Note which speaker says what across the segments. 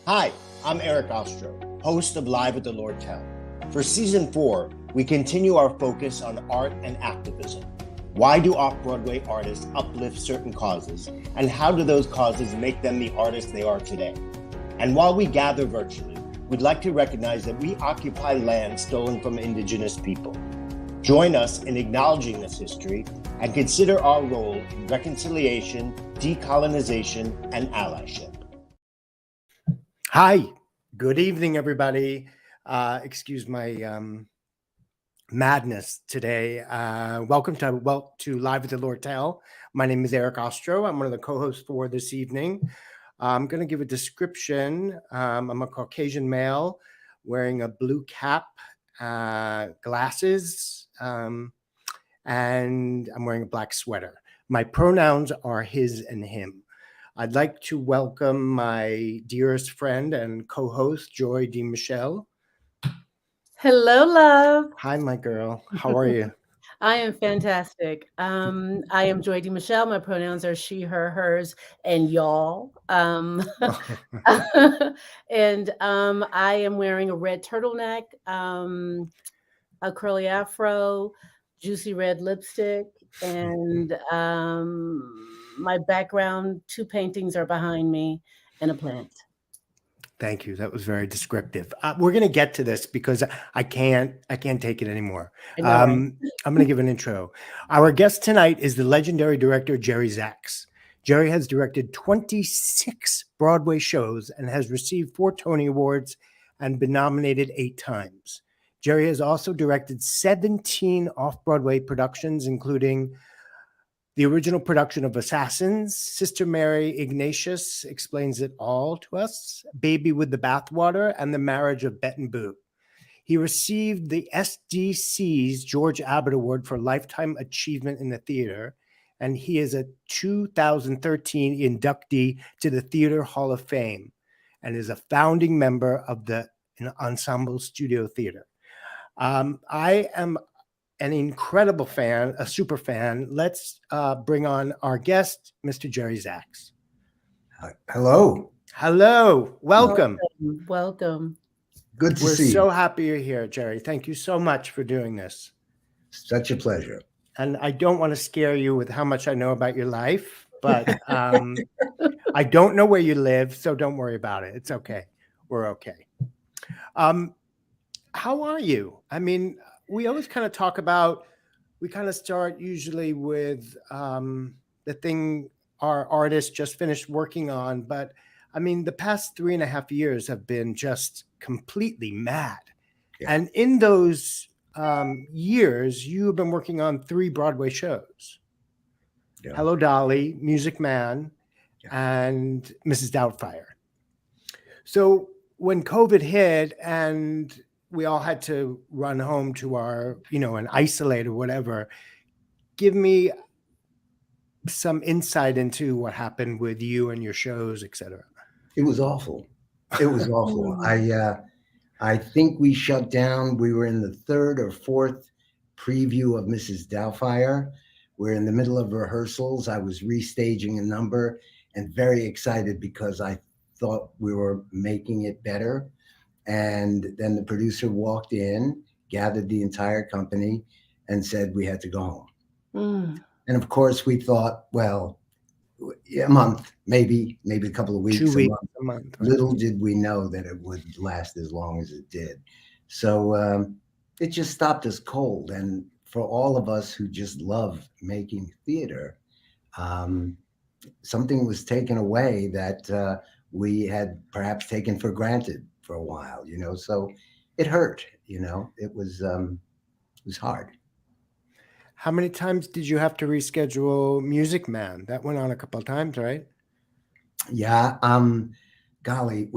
Speaker 1: Hi, I'm Eric Ostro, host of Live at the Lortel. For season 4, we continue our focus on art and activism. Why do off-Broadway artists uplift certain causes, and how do those causes make them the artists they are today? And while we gather virtually, we'd like to recognize that we occupy land stolen from Indigenous people. Join us in acknowledging this history and consider our role in reconciliation, decolonization, and allyship. Hi, good evening, everybody. Excuse my madness today. Welcome to Live at the Lortel. My name is Eric Ostro. I'm one of the co-hosts for this evening. I'm going to give a description. I'm a Caucasian male wearing a blue cap, glasses, and I'm wearing a black sweater. My pronouns are his and him. I'd like to welcome my dearest friend and co-host, Joy DiMichele.
Speaker 2: Hello, love.
Speaker 1: Hi, my girl. How are you?
Speaker 2: I am fantastic. I am Joy DiMichele. My pronouns are she, her, hers, and y'all. And I am wearing a red turtleneck, a curly afro, juicy red lipstick, and my background, 2 paintings are behind me, and a plant.
Speaker 1: Thank you. That was very descriptive. We're going to get to this because I can't take it anymore.
Speaker 2: I know, right?
Speaker 1: I'm going to give an intro. Our guest tonight is the legendary director, Jerry Zaks. Jerry has directed 26 Broadway shows and has received 4 Tony Awards and been nominated 8 times. Jerry has also directed 17 off-Broadway productions, including the original production of Assassins, Sister Mary Ignatius Explains It All to Us, Baby with the Bathwater, and The Marriage of Bet and Boo. He received the SDC's George Abbott Award for Lifetime Achievement in the Theater, and he is a 2013 inductee to the Theater Hall of Fame and is a founding member of the Ensemble Studio Theater. I am an incredible fan, a super fan. Let's bring on our guest, Mr. Jerry Zaks.
Speaker 3: Hello.
Speaker 1: Hello. Welcome.
Speaker 2: Welcome.
Speaker 3: Good to
Speaker 1: We're
Speaker 3: see
Speaker 1: so
Speaker 3: you.
Speaker 1: happy you're here, Jerry. Thank you so much for doing this.
Speaker 3: Such a pleasure.
Speaker 1: And I don't want to scare you with how much I know about your life, but I don't know where you live, so don't worry about it. It's okay. We're okay. How are you? I mean, we always kind of talk about, we kind of start usually with the thing our artists just finished working on. But I mean, the past 3.5 years have been just completely mad.
Speaker 3: Yeah.
Speaker 1: And in those years, you have been working on 3 Broadway shows.
Speaker 3: Yeah.
Speaker 1: Hello, Dolly, Music Man,
Speaker 3: Yeah.
Speaker 1: and Mrs. Doubtfire. So when COVID hit and we all had to run home to our, and isolate or whatever, give me some insight into what happened with you and your shows, et cetera.
Speaker 3: It was awful. It was awful. I think we shut down. We were in the 3rd or 4th preview of Mrs. Doubtfire. We're in the middle of rehearsals. I was restaging a number and very excited because I thought we were making it better. And then the producer walked in, gathered the entire company, and said we had to go home. And of course, we thought, well, a month, maybe a couple of weeks,
Speaker 1: 2 weeks, a month. Right?
Speaker 3: Little did we know that it would last as long as it did. So it just stopped us cold. And for all of us who just love making theater, something was taken away that we had perhaps taken for granted for a while, so it hurt, it was hard.
Speaker 1: How many times did you have to reschedule Music Man? That went on a couple of times, right?
Speaker 3: Yeah. Golly,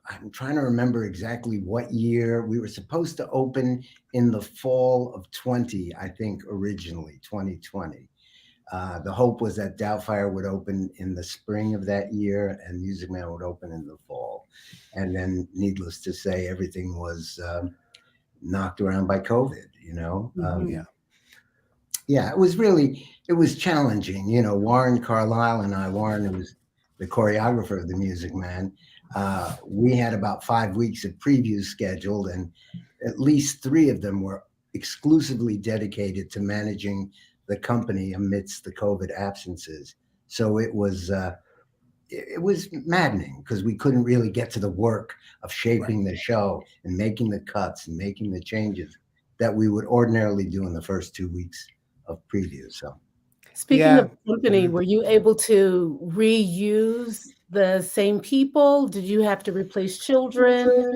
Speaker 3: I'm trying to remember exactly what year. We were supposed to open in the fall of 20, I think, originally 2020. The hope was that Doubtfire would open in the spring of that year and Music Man would open in the fall. And then, needless to say, everything was knocked around by COVID, Yeah, it was challenging. Warren Carlyle and I, Warren, who was the choreographer of the Music Man, we had about 5 weeks of previews scheduled, and at least 3 of them were exclusively dedicated to managing the company amidst the COVID absences. So it was maddening because we couldn't really get to the work of shaping the show and making the cuts and making the changes that we would ordinarily do in the first 2 weeks of preview. So
Speaker 2: Speaking
Speaker 1: Yeah.
Speaker 2: of company, were you able to reuse the same people? Did you have to replace children?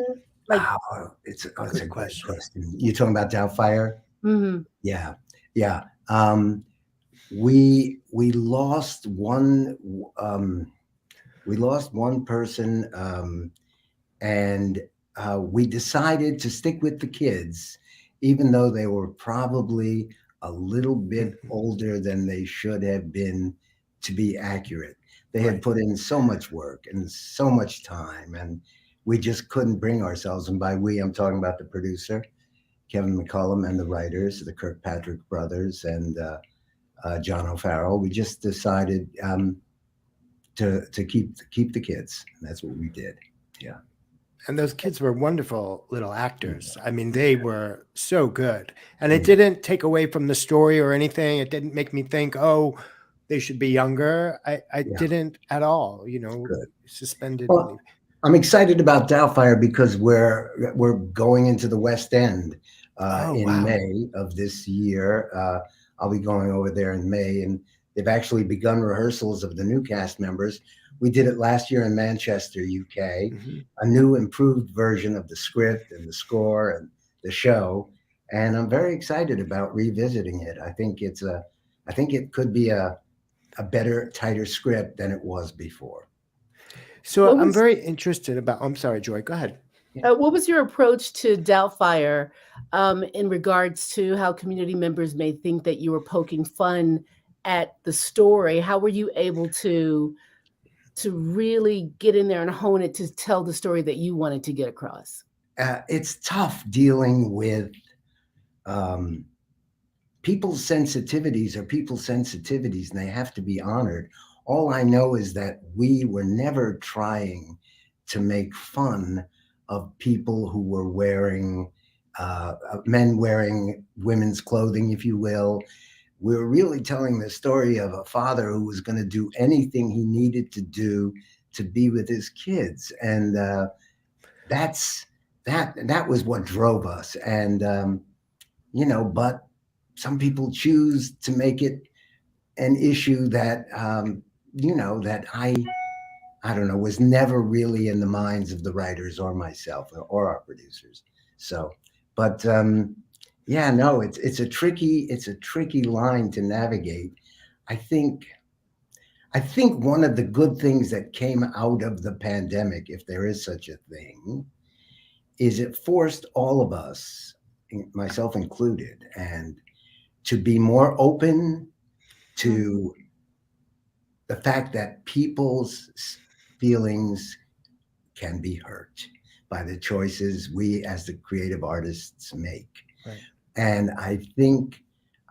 Speaker 2: Like,
Speaker 3: it's a
Speaker 1: Good
Speaker 3: great
Speaker 1: question.
Speaker 3: question. You're talking about Doubtfire?
Speaker 2: mhm.
Speaker 3: Yeah, yeah. We lost one. We lost one person, and we decided to stick with the kids, even though they were probably a little bit older than they should have been to be accurate. They had
Speaker 1: Right.
Speaker 3: put in so much work and so much time, and we just couldn't bring ourselves. And by we, I'm talking about the producer, Kevin McCullum, and the writers, the Kirkpatrick brothers, and John O'Farrell. We just decided to keep the kids, and that's what we did. Yeah.
Speaker 1: And those kids were wonderful little actors. I mean, they were so good. And it
Speaker 3: Mm.
Speaker 1: didn't take away from the story or anything. It didn't make me think, oh, they should be younger. I
Speaker 3: Yeah.
Speaker 1: didn't at all, you know,
Speaker 3: Good.
Speaker 1: suspended
Speaker 3: Well,
Speaker 1: belief.
Speaker 3: I'm excited about Doubtfire because we're going into the West End
Speaker 1: Oh,
Speaker 3: in
Speaker 1: wow.
Speaker 3: May of this year. I'll be going over there in May, and they've actually begun rehearsals of the new cast members. We did it last year in Manchester, UK.
Speaker 1: Mhm.
Speaker 3: A new, improved version of the script and the score and the show, and I'm very excited about revisiting it. I think it could be a better, tighter script than it was before.
Speaker 1: So
Speaker 2: What
Speaker 1: I'm
Speaker 2: was
Speaker 1: very interested about, I'm sorry, Joy, go ahead.
Speaker 2: what was your approach to Doubtfire in regards to how community members may think that you were poking fun at the story? How were you able to really get in there and hone it to tell the story that you wanted to get across?
Speaker 3: It's tough dealing with um, people's sensitivities are people's sensitivities, and they have to be honored. All I know is that we were never trying to make fun of people who were wearing men wearing women's clothing, if you will. We were really telling the story of a father who was going to do anything he needed to do to be with his kids, and that's that was what drove us. And but some people choose to make it an issue that that I don't know, was never really in the minds of the writers or myself or our producers. So, but yeah, no, it's a tricky line to navigate. I think I think one of the good things that came out of the pandemic, if there is such a thing, is it forced all of us, myself included, and to be more open to the fact that people's feelings can be hurt by the choices we as the creative artists make.
Speaker 1: Right.
Speaker 3: And I think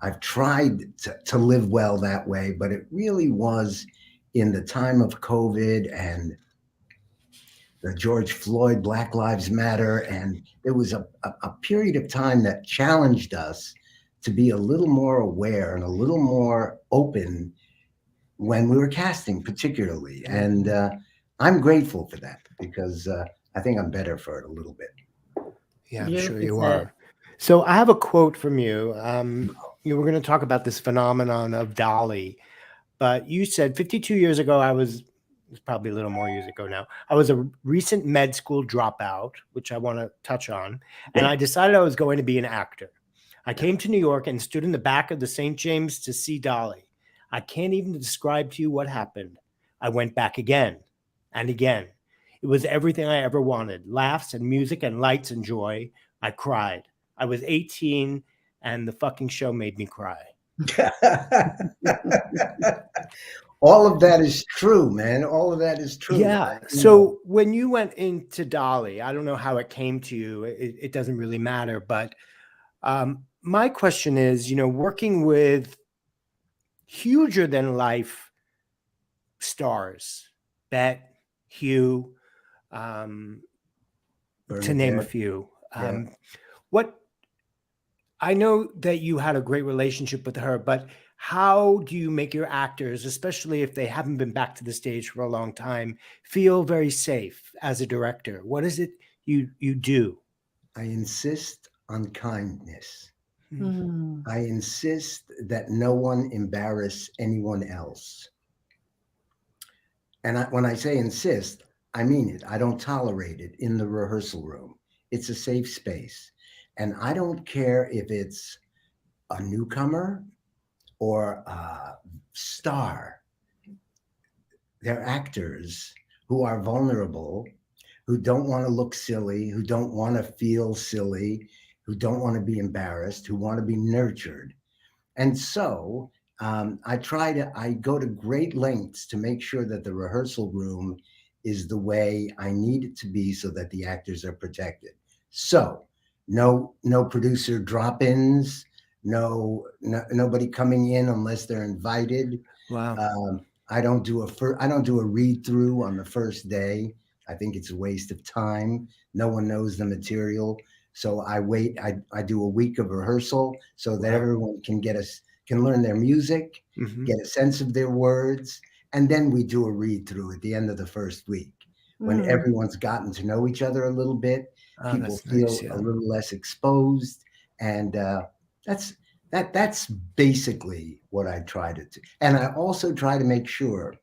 Speaker 3: I've tried to live well that way, but it really was in the time of COVID and the George Floyd Black Lives Matter. And there was a period of time that challenged us to be a little more aware and a little more open when we were casting, particularly. And I'm grateful for that because I think I'm better for it a little bit.
Speaker 1: Yeah, I'm sure
Speaker 2: Beautifully
Speaker 1: you
Speaker 2: said.
Speaker 1: are. So I have a quote from you. You were going to talk about this phenomenon of Dolly, but you said 52 years ago, it's probably a little more years ago now. I was a recent med school dropout, which I want to touch on, and I decided I was going to be an actor. I came to New York and stood in the back of the St. James to see Dolly. I can't even describe to you what happened. I went back again and again. It was everything I ever wanted: laughs and music and lights and joy. I cried. I was 18 and the fucking show made me cry.
Speaker 3: All of that is true, man. All of that is true.
Speaker 1: Yeah. So when you went into Dolly, I don't know how it came to you. It doesn't really matter. But my question is, working with huger than life stars, Bet, Hugh, um, to name a
Speaker 3: Bernadette.
Speaker 1: few.
Speaker 3: Yeah.
Speaker 1: What I know that you had a great relationship with her, but how do you make your actors, especially if they haven't been back to the stage for a long time, feel very safe as a director? What is it you do?
Speaker 3: I insist on kindness.
Speaker 1: Mm.
Speaker 2: Mm.
Speaker 3: I insist that no one embarrass anyone else. And when I say insist, I mean it. I don't tolerate it in the rehearsal room. It's a safe space. And I don't care if it's a newcomer or a star. They're actors who are vulnerable, who don't want to look silly, who don't want to feel silly, who don't want to be embarrassed, who want to be nurtured. And so I go to great lengths to make sure that the rehearsal room is the way I need it to be so that the actors are protected. So no producer drop-ins, nobody coming in unless they're invited.
Speaker 1: Wow.
Speaker 3: I don't do a read through on the first day. I think it's a waste of time. No one knows the material. So I wait. I do a week of rehearsal so that
Speaker 1: Wow.
Speaker 3: everyone can learn their music,
Speaker 1: Mhm.
Speaker 3: get a sense of their words, and then we do a read through at the end of the first week when
Speaker 2: Mm.
Speaker 3: everyone's gotten to know each other a little bit.
Speaker 1: Oh,
Speaker 3: People
Speaker 1: that's nice.
Speaker 3: feel a
Speaker 1: Yeah.
Speaker 3: little less exposed, and that's that's basically what I try to do. And I also try to make sure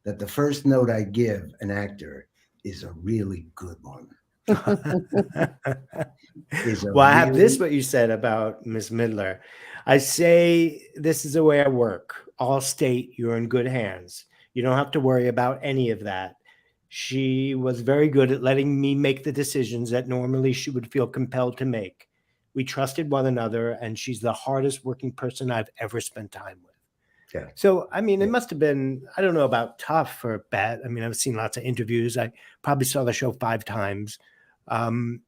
Speaker 3: that the first note I give an actor is a really good one. Is a
Speaker 1: Well, I have this
Speaker 3: really
Speaker 1: what you said about Miss Midler. I say this is the way I work. All state you're in good hands. You don't have to worry about any of that. She was very good at letting me make the decisions that normally she would feel compelled to make. We trusted one another, and she's the hardest working person I've ever spent time with.
Speaker 3: yeah.
Speaker 1: So, I mean, it
Speaker 3: Yeah.
Speaker 1: must have been, I don't know about tough for Bet. I mean, I've seen lots of interviews. I probably saw the show 5 times. Um,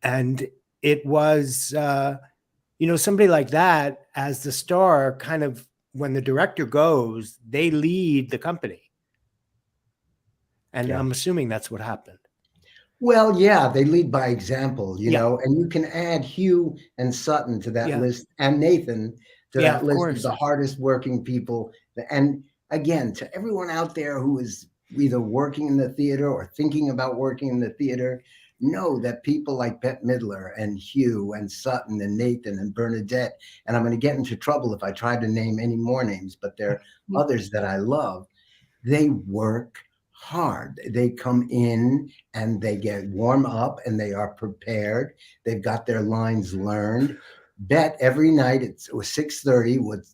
Speaker 1: and it was, somebody like that as the star, kind of when the director goes, they lead the company. And
Speaker 3: Yeah.
Speaker 1: I'm assuming that's what happened.
Speaker 3: Well, yeah, they lead by example,
Speaker 1: Yeah.
Speaker 3: and you can add Hugh and Sutton to that
Speaker 1: Yeah.
Speaker 3: list and Nathan to
Speaker 1: Yeah,
Speaker 3: that
Speaker 1: of
Speaker 3: list of
Speaker 1: course.
Speaker 3: the hardest working people. And again, to everyone out there who is either working in the theater or thinking about working in the theater, know that people like Bette Midler and Hugh and Sutton and Nathan and Bernadette, and I'm going to get into trouble if I try to name any more names, but there are others that I love. They work hard. They come in and they get warm up and they are prepared. They've got their lines learned. Bet every night it was 6:30 would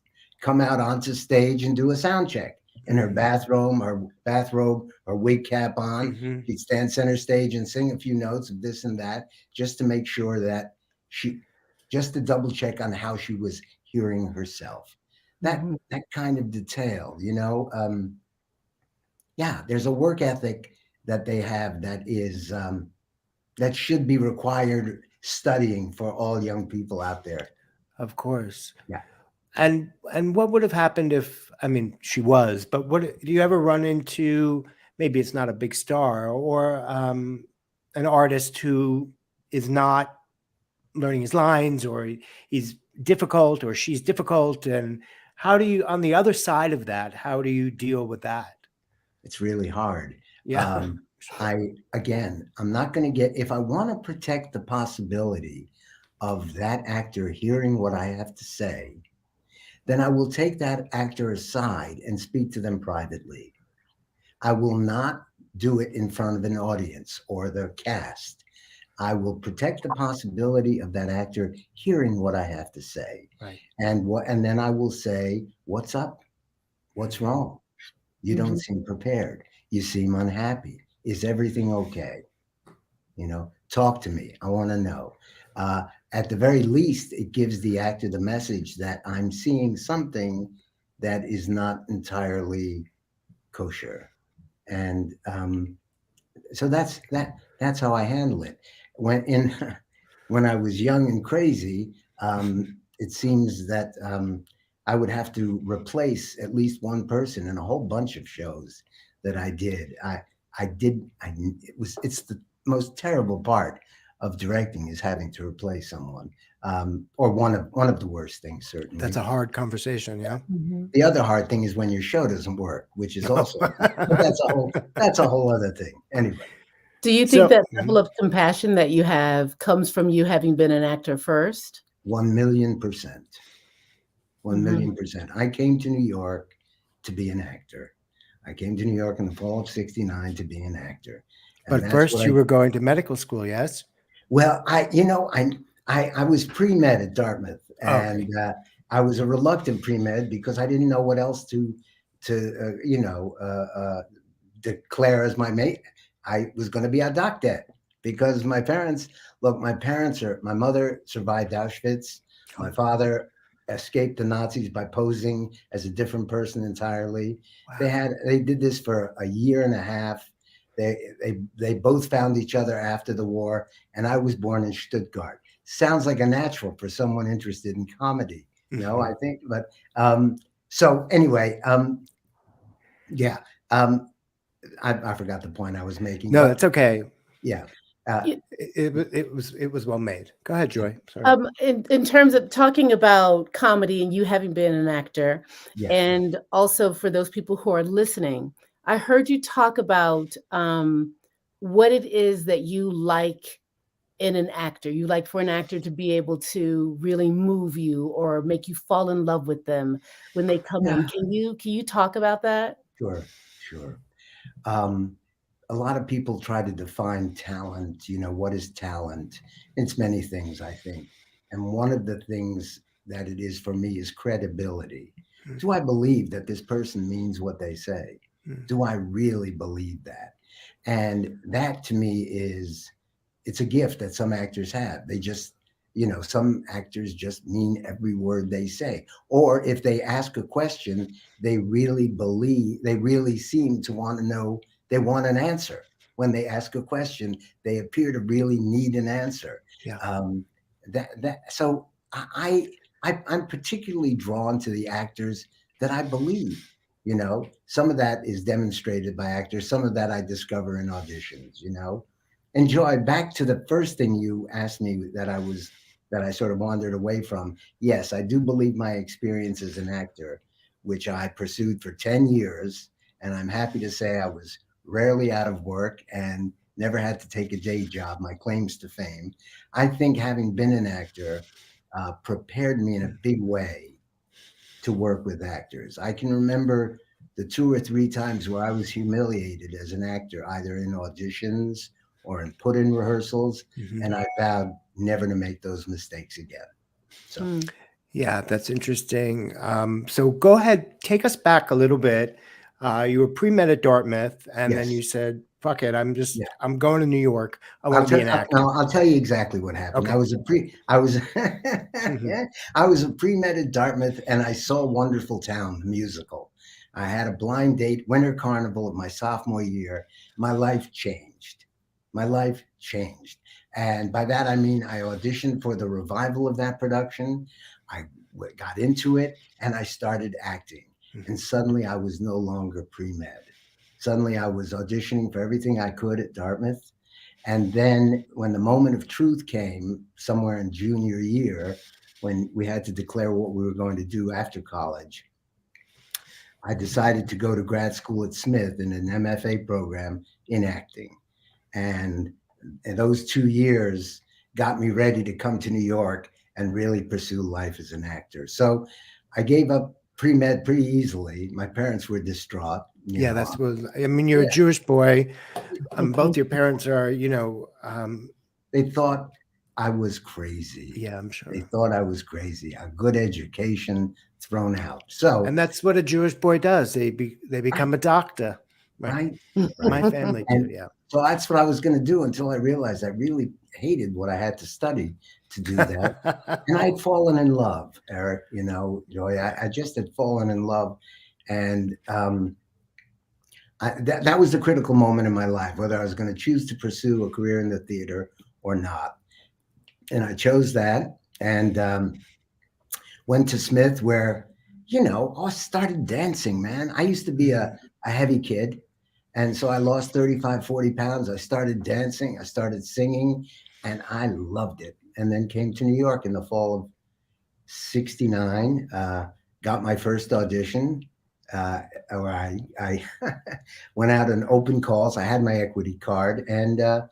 Speaker 3: come out onto stage and do a sound check in her bathrobe, her wig cap on.
Speaker 1: Mhm.
Speaker 3: She'd stand center stage and sing a few notes of this and that just to make sure that just to double check on how she was hearing herself. That
Speaker 2: Mhm.
Speaker 3: that kind of detail, yeah, there's a work ethic that they have that should be required studying for all young people out there.
Speaker 1: Of course.
Speaker 3: Yeah.
Speaker 1: And what would have happened if, I mean, she was, but do you ever run into, maybe it's not a big star or an artist who is not learning his lines, or he's difficult or she's difficult, and how do you, on the other side of that, how do you deal with that?
Speaker 3: It's really hard.
Speaker 1: Yeah.
Speaker 3: Um, I'm not going to if I want to protect the possibility of that actor hearing what I have to say, then I will take that actor aside and speak to them privately. I will not do it in front of an audience or the cast. I will protect the possibility of that actor hearing what I have to say.
Speaker 1: Right.
Speaker 3: And then I will say, "What's up? What's wrong? You don't
Speaker 2: Mhm.
Speaker 3: seem prepared. You seem unhappy. Is everything okay? Talk to me. I want to know." At the very least, it gives the actor the message that I'm seeing something that is not entirely kosher. And so that's how I handle it. When in when I was young and crazy, it seems that I would have to replace at least one person in a whole bunch of shows that I did. it's the most terrible part of directing is having to replace someone, or one of the worst things, certainly.
Speaker 1: That's a hard conversation. Yeah.
Speaker 2: Mhm.
Speaker 3: The other hard thing is when your show doesn't work, which is also, but that's a whole other thing. Anyway,
Speaker 2: Do you think
Speaker 1: So,
Speaker 2: that level of compassion that you have comes from you having been an actor first?
Speaker 3: 1,000,000%. One
Speaker 2: Mhm.
Speaker 3: million percent. I came to New York to be an actor. I came to New York in the fall of '69 to be an actor, and
Speaker 1: but
Speaker 3: that's
Speaker 1: first
Speaker 3: what
Speaker 1: you
Speaker 3: I.
Speaker 1: were going to medical school, yes?
Speaker 3: Well, I was pre med at Dartmouth,
Speaker 1: Okay.
Speaker 3: and I was a reluctant pre med because I didn't know what else to declare as my mate. I was going to be a doctor because my parents. Look, my mother survived Auschwitz. My
Speaker 1: Oh,
Speaker 3: father escaped the Nazis by posing as a different person entirely.
Speaker 1: wow.
Speaker 3: They did this for a year and a half. They both found each other after the war, and I was born in Stuttgart. Sounds like a natural for someone interested in comedy,
Speaker 1: Mhm.
Speaker 3: I think. But so anyway, yeah, um, I forgot the point I was making,
Speaker 1: No,
Speaker 3: but
Speaker 1: that's okay.
Speaker 3: yeah, uh,
Speaker 2: Y
Speaker 1: It was well made. Go ahead, Joy. Sorry.
Speaker 2: in terms of talking about comedy and you having been an actor,
Speaker 3: yes,
Speaker 2: and also for those people who are listening, I heard you talk about, what it is that you like in an actor. You like for an actor to be able to really move you or make you fall in love with them when they come in.
Speaker 3: yeah,
Speaker 2: Can you talk about that?
Speaker 3: sure, sure. Um, a lot of people try to define talent. What is talent? It's many things, I think. And one of the things that it is for me is credibility. Do I believe that this person means what they say?
Speaker 1: Mhm.
Speaker 3: Do I really believe that? And that to me it's a gift that some actors have. They just, some actors just mean every word they say. Or if they ask a question, they really seem to want to know, they want an answer. When they ask a question, they appear to really need an answer.
Speaker 1: Yeah.
Speaker 3: So I'm particularly drawn to the actors that I believe. Some of that is demonstrated by actors. Some of that I discover in auditions. And Joy, back to the first thing you asked me that I sort of wandered away from. Yes, I do believe my experience as an actor, which I pursued for 10 years, and I'm happy to say I was rarely out of work and never had to take a day job, my claims to fame. I think having been an actor prepared me in a big way to work with actors. I can remember the 2 or 3 times where I was humiliated as an actor, either in auditions or in put-in rehearsals,
Speaker 1: Mhm.
Speaker 3: and I vowed never to make those mistakes again. So
Speaker 2: Mm.
Speaker 1: Yeah, that's interesting. So go ahead, take us back a little bit. You were pre-med at Dartmouth, and then
Speaker 3: yes,
Speaker 1: you said, "Fuck it,
Speaker 3: yeah.
Speaker 1: I'm going to New York. I want to be an actor."
Speaker 3: I'll tell you exactly what happened.
Speaker 1: Okay.
Speaker 3: I was
Speaker 1: Mhm.
Speaker 3: I was a pre-med at Dartmouth, and I saw Wonderful Town, the musical. I had a blind date, Winter Carnival of my sophomore year. My life changed. My life changed. And by that, I mean I auditioned for the revival of that production. I got into it, and I started acting. And
Speaker 1: Mhm.
Speaker 3: suddenly I was no longer pre-med. Suddenly I was auditioning for everything I could at Dartmouth. And then when the moment of truth came, somewhere in junior year, when we had to declare what we were going to do after college, I decided to go to grad school at Smith in an MFA program in acting. And, and those 2 years got me ready to come to New York and really pursue life as an actor. So I gave up pre-med pretty easily. My parents were distraught,
Speaker 1: Yeah, that's what I mean. You're a
Speaker 3: Yeah,
Speaker 1: Jewish boy.
Speaker 2: Mhm.
Speaker 1: Both your parents are,
Speaker 3: they thought I was crazy.
Speaker 1: yeah, I'm
Speaker 3: They
Speaker 1: sure.
Speaker 3: thought I was crazy. A good education thrown out. So,
Speaker 1: And that's what a Jewish boy does. They
Speaker 3: right,
Speaker 1: become a doctor, right?
Speaker 3: right,
Speaker 1: My
Speaker 3: right.
Speaker 1: family did.
Speaker 3: And
Speaker 1: Yeah.
Speaker 3: so that's what I was going to do until I realized I really hated what I had to study to do that. And I'd fallen in love, Eric, Joy. I just had fallen in love. And that was the critical moment in my life, whether I was going to choose to pursue a career in the theater or not. And I chose that. And went to Smith where, I started dancing, man. I used to be a heavy kid. And so I lost 35, 40 pounds. I started dancing, I started singing, and I loved it. And then came to New York in the fall of 69, got my first audition. Where I went out and open calls. I had my equity card, and I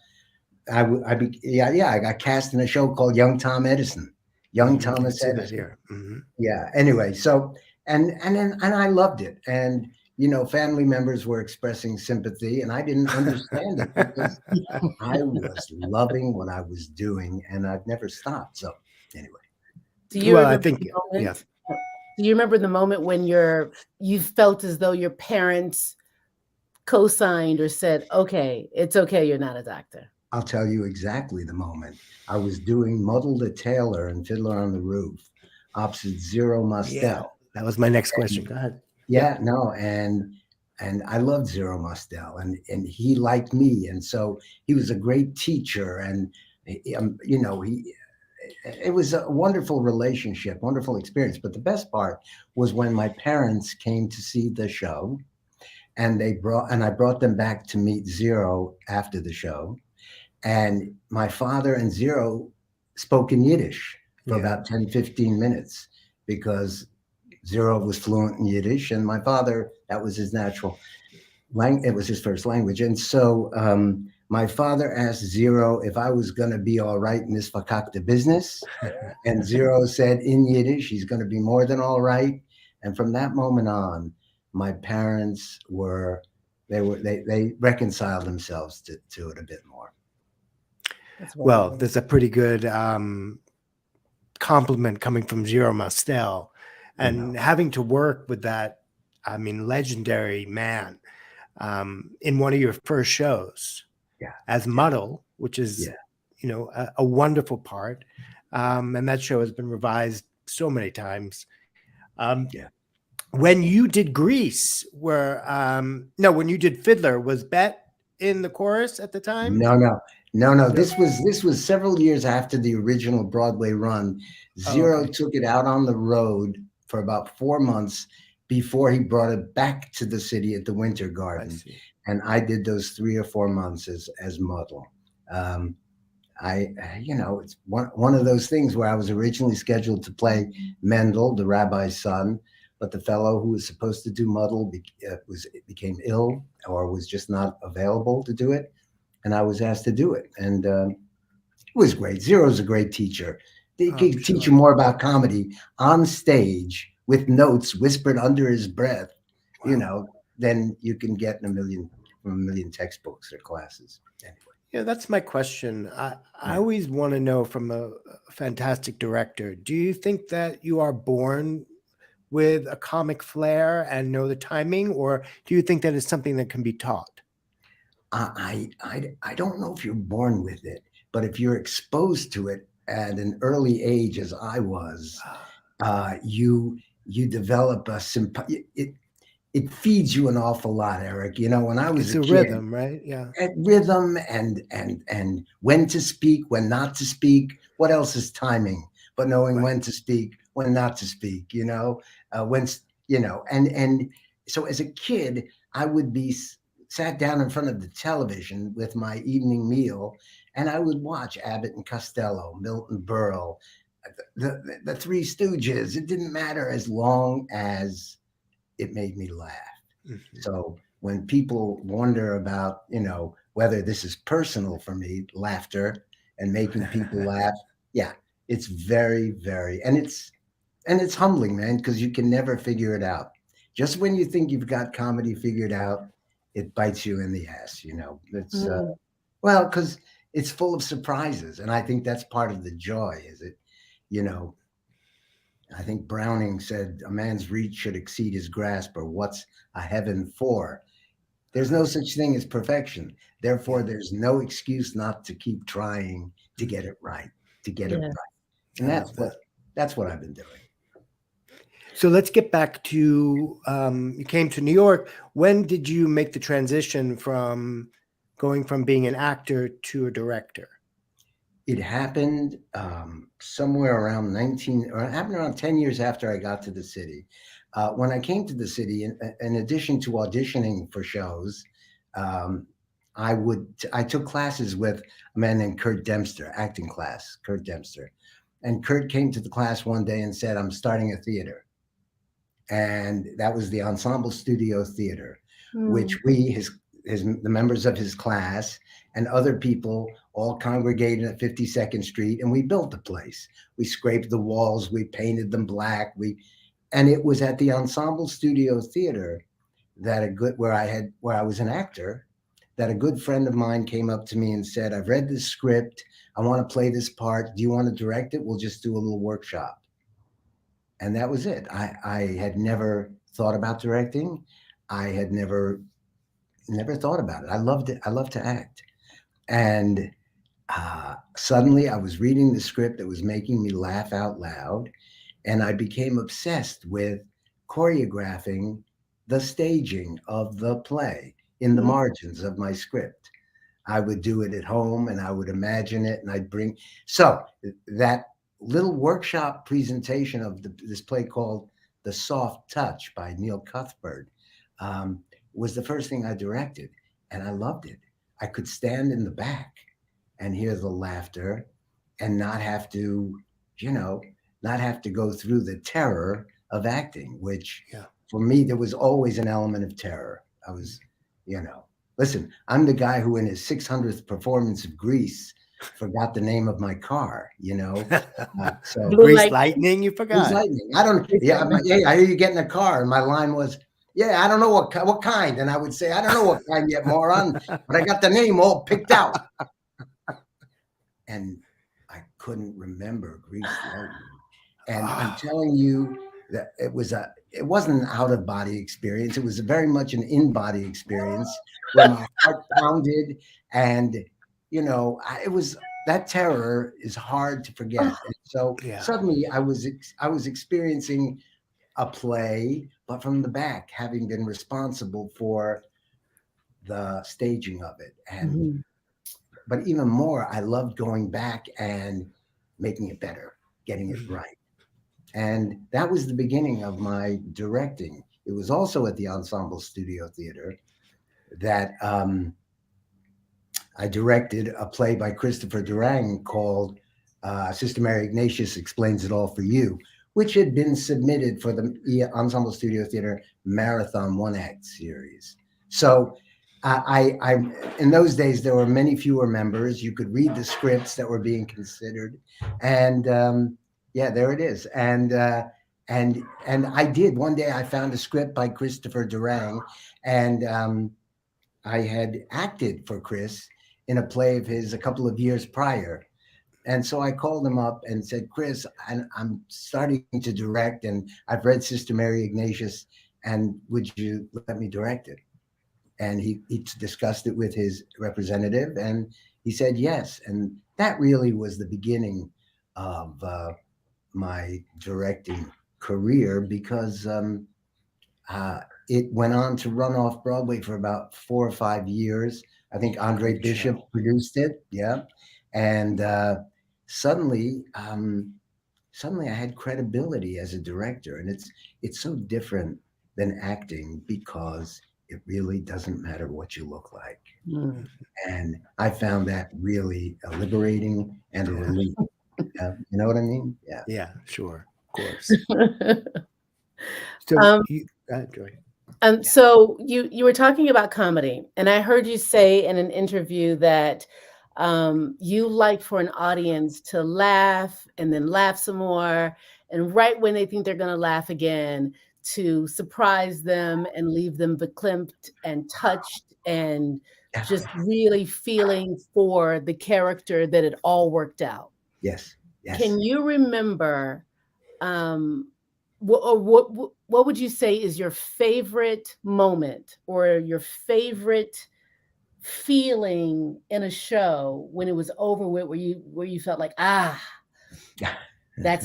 Speaker 3: got cast in a show called Young Tom Edison. Young
Speaker 1: I can
Speaker 3: Thomas
Speaker 1: see that
Speaker 3: Edison.
Speaker 1: here. Mhm.
Speaker 3: Yeah. Anyway, so and I loved it, and family members were expressing sympathy, and I didn't understand it because I was loving what I was doing, and I've never stopped. So anyway,
Speaker 2: Do you
Speaker 1: Well, I
Speaker 2: remember
Speaker 1: think
Speaker 2: the moment?
Speaker 1: yes.
Speaker 2: Do you remember the moment when you felt as though your parents co-signed or said, "Okay, it's okay, you're not a doctor"?
Speaker 3: I'll tell you exactly the moment. I was doing Muddle the Tailor and Fiddler on the Roof opposite Zero
Speaker 1: Yeah,
Speaker 3: Mostel.
Speaker 1: that was my next question.
Speaker 3: And
Speaker 1: Go ahead.
Speaker 3: yeah, no, and I loved Zero Mostel, and he liked me, and so he was a great teacher, and he it was a wonderful relationship, wonderful experience. But the best part was when my parents came to see the show, and I brought them back to meet Zero after the show, and my father and Zero spoke in Yiddish for
Speaker 1: Yeah.
Speaker 3: about 10, 15 minutes because Zero was fluent in Yiddish, and my father, that was his natural language. It was his first language. And so my father asked Zero if I was going to be all right in this fakakta business. And Zero said in Yiddish, he's going to be more than all right. And from that moment on, my parents they reconciled themselves to it a bit more.
Speaker 2: That's
Speaker 1: Well,
Speaker 2: wonderful.
Speaker 1: there's a pretty good compliment coming from Zero Mostel,
Speaker 3: You
Speaker 1: and
Speaker 3: know,
Speaker 1: having to work with that, I mean, legendary man in one of your first shows
Speaker 3: yeah,
Speaker 1: as Muddle, which is,
Speaker 3: yeah.
Speaker 1: a wonderful part. And that show has been revised so many times. Um,
Speaker 3: Yeah.
Speaker 1: when you did Grease, when you did Fiddler, was Bet in the chorus at the time?
Speaker 3: No, no, no, no.
Speaker 1: No.
Speaker 3: This was several years after the original Broadway run.
Speaker 1: Oh,
Speaker 3: Zero
Speaker 1: okay.
Speaker 3: took it out on the road for about 4 months before he brought it back to the city at the Winter
Speaker 1: I
Speaker 3: Garden,
Speaker 1: see.
Speaker 3: and I did those 3 or 4 months as model. Um, it's one of those things where I was originally scheduled to play Mendel, the rabbi's son, but the fellow who was supposed to do Muddle became ill or was just not available to do it, and I was asked to do it, and it was great. Zero's a great teacher. He
Speaker 1: I'm
Speaker 3: could teach you
Speaker 1: sure.
Speaker 3: more about comedy on stage with notes whispered under his breath,
Speaker 1: Wow.
Speaker 3: than you can get in from a million textbooks or classes. Anyway,
Speaker 1: Yeah, that's my question. I
Speaker 3: yeah.
Speaker 1: always want to know from a fantastic director, do you think that you are born with a comic flair and know the timing, or do you think that it's something that can be taught?
Speaker 3: I don't know if you're born with it, but if you're exposed to it at an early age, as I was, you develop it feeds you an awful lot, Eric. When I was
Speaker 1: It's
Speaker 3: a
Speaker 1: a
Speaker 3: kid,
Speaker 1: rhythm, right? Yeah.
Speaker 3: at rhythm and when to speak, when not to speak. What else is timing? But knowing
Speaker 1: Right.
Speaker 3: when to speak, when not to speak. When and so as a kid, I would be sat down in front of the television with my evening meal, and I would watch Abbott and Costello, Milton Berle, the Three Stooges. It didn't matter as long as it made me laugh.
Speaker 1: Mhm.
Speaker 3: So when people wonder about, whether this is personal for me, laughter and making people laugh, yeah, it's very, very, and it's humbling, man, because you can never figure it out. Just when you think you've got comedy figured out, it bites you in the ass. It's
Speaker 2: Mm,
Speaker 3: well, because it's full of surprises, and I think that's part of the joy. Is it, you know, I think Browning said, "A man's reach should exceed his grasp," or "What's a heaven for?" There's no such thing as perfection. Therefore,
Speaker 1: Yeah.
Speaker 3: there's no excuse not to keep trying to get
Speaker 1: Mhm.
Speaker 3: it right, to get it
Speaker 2: yeah.
Speaker 3: right. And
Speaker 1: I
Speaker 3: that's
Speaker 1: love
Speaker 3: what
Speaker 1: that.
Speaker 3: that's what I've been doing.
Speaker 1: So let's get back to you came to New York. When did you make the transition from going from being an actor to a director?
Speaker 3: It happened somewhere around 19, or it happened around 10 years after I got to the city. When I came to the city, in addition to auditioning for shows, um, I took classes with a man named Kurt Dempster, acting class, Kurt Dempster. And Kurt came to the class one day and said, I'm starting a theater. And that was the Ensemble Studio Theater, which the members of his class and other people all congregated at 52nd Street, and we built the place. We scraped the walls, we painted them black. And it was at the Ensemble Studio Theater that where I was an actor, that a good friend of mine came up to me and said, I've read this script. I want to play this part. Do you want to direct it? We'll just do a little workshop. And that was it. I had never thought about directing. I had never thought about it. I loved it. I love to act. And suddenly I was reading the script that was making me laugh out loud. And I became obsessed with choreographing the staging of the play in the margins of my script. I would do it at home and I would imagine it, and so that little workshop presentation of this play called The Soft Touch by Neil Cuthbert was the first thing I directed, and I loved it. I could stand in the back and hear the laughter and not have to, not have to go through the terror of acting, which for me, there was always an element of terror. I was, listen, I'm the guy who in his 600th performance of Grease forgot the name of my car, so
Speaker 1: Grease Lightning, you forgot.
Speaker 3: Grease Lightning. I don't, I hear you get in a car, and my line was, I don't know what kind. And I would say, I don't know what kind yet, moron, but I got the name all picked out. And I couldn't remember Grease Lightning. And I'm telling you that it wasn't an out-of-body experience. It was very much an in-body experience where my heart pounded, and it was, that terror is hard to forget. And so suddenly I was experiencing a play, but from the back, having been responsible for the staging of it. And but even more, I loved going back and making it better, getting it right. And that was the beginning of my directing. It was also at the Ensemble Studio Theater that I directed a play by Christopher Durang called Sister Mary Ignatius Explains It All for You, which had been submitted for the Ensemble Studio Theater Marathon one-act series. So I in those days, there were many fewer members. You could read the scripts that were being considered. And there it is. And I did. One day I found a script by Christopher Durang, and I had acted for Chris in a play of his a couple of years prior. And so I called him up and said, Chris, I'm starting to direct, and I've read Sister Mary Ignatius, and would you let me direct it? And he discussed it with his representative, and he said yes. And that really was the beginning of my directing career, because it went on to run off Broadway for about 4 or 5 years. I think Andre Bishop produced it. Yeah. And suddenly I had credibility as a director, and it's so different than acting, because it really doesn't matter what you look like. And I found that really liberating and a relief. You know what I mean?
Speaker 1: Yeah, sure, of course. So Joy.
Speaker 2: So you were talking about comedy, and I heard you say in an interview that you like for an audience to laugh and then laugh some more, and right when they think they're going to laugh again, to surprise them and leave them verklempt and touched and just really feeling for the character that it all worked out.
Speaker 3: Yes.
Speaker 2: Can you remember what would you say is your favorite moment or your favorite feeling in a show when it was over with, where you felt like, that's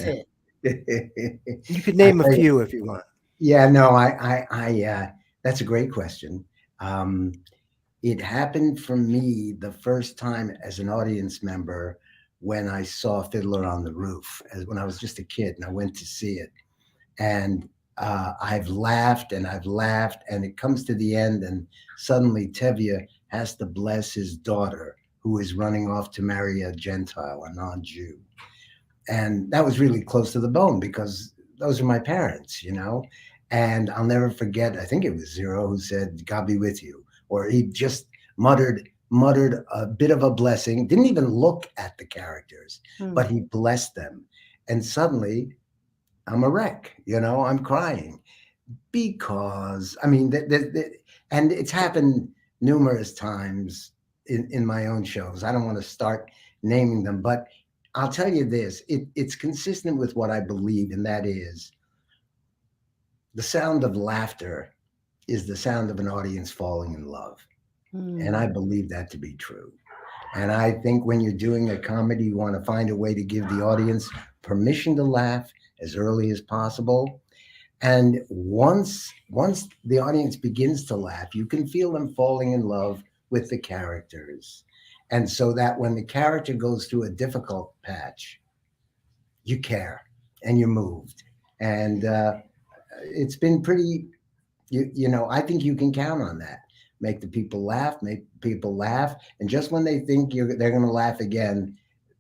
Speaker 2: it?
Speaker 1: You could name a few if you want.
Speaker 3: Yeah, no, I that's a great question. It happened for me the first time as an audience member when I saw Fiddler on the Roof, when I was just a kid and I went to see it. And I've laughed and I've laughed, and it comes to the end, and suddenly Tevye has to bless his daughter, who is running off to marry a Gentile, a non-Jew. And that was really close to the bone because those are my parents, you know. And I'll never forget, I think it was Zero who said, God be with you. Or he just muttered a bit of a blessing, didn't even look at the characters, but he blessed them. And suddenly I'm a wreck, you know, I'm crying because, I mean, and it's happened numerous times in my own shows. I don't want to start naming them, but I'll tell you this, it's consistent with what I believe, and that is the sound of laughter is the sound of an audience falling in love. And I believe that to be true. And I think when you're doing a comedy, you want to find a way to give the audience permission to laugh as early as possible. And once the audience begins to laugh, you can feel them falling in love with the characters. And so that when the character goes through a difficult patch, you care and you're moved. And it's been pretty, you know, I think you can count on that. Make the people laugh, make people laugh. And just when they think they're going to laugh again,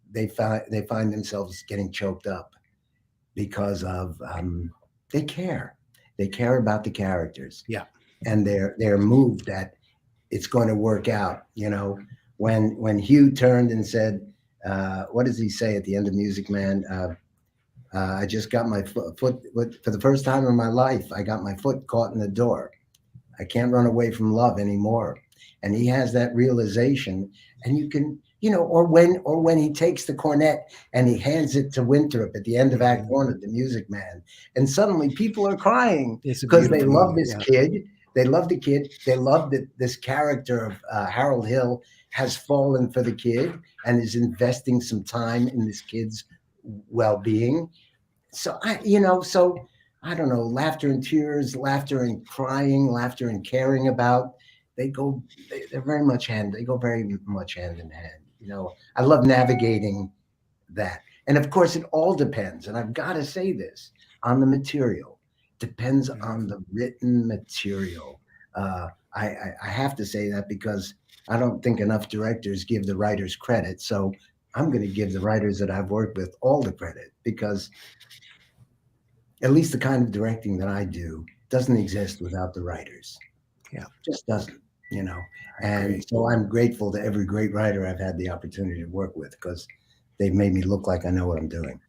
Speaker 3: they find themselves getting choked up because of they care. They care about the characters.
Speaker 1: Yeah.
Speaker 3: And they're moved that it's going to work out. You know, when Hugh turned and said, what does he say at the end of Music Man? I just got my foot for the first time in my life. I got my foot caught in the door. I can't run away from love anymore. And he has that realization, and you can, you know, or when he takes the cornet and he hands it to Winthrop at the end of Act One of The Music Man, and suddenly people are crying because they love this kid. They love the kid. They love that this character of Harold Hill has fallen for the kid and is investing some time in this kid's well-being. So I don't know, laughter and tears, laughter and crying, laughter and caring about, they're very much they go very much hand in hand. You know, I love navigating that. And of course, it all depends, and I've got to say this, on the material. Depends on the written material. I have to say that because I don't think enough directors give the writers credit. So I'm going to give the writers that I've worked with all the credit, because at least the kind of directing that I do doesn't exist without the writers.
Speaker 1: Yeah.
Speaker 3: Just doesn't, you know. And so I'm grateful to every great writer I've had the opportunity to work with, because they've made me look like I know what I'm doing.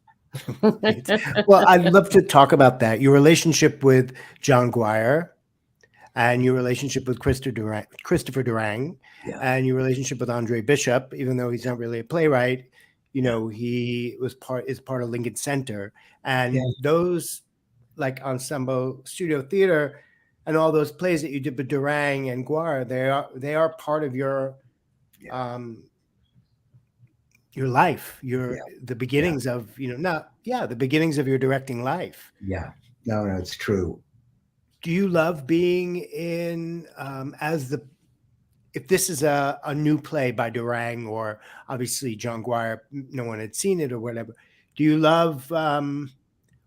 Speaker 1: Well, I'd love to talk about that. Your relationship with John Guire and your relationship with Christopher Durang, and your relationship with Andre Bishop, even though he's not really a playwright, you know, he is part of Lincoln Center, and those like Ensemble Studio Theater and all those plays that you did with Durang and Guire, they are part of your life, the beginnings of, you know, the beginnings of your directing life.
Speaker 3: Yeah, no, it's true.
Speaker 1: Do you love being in if this is a new play by Durang, or obviously John Guire, no one had seen it or whatever, do you love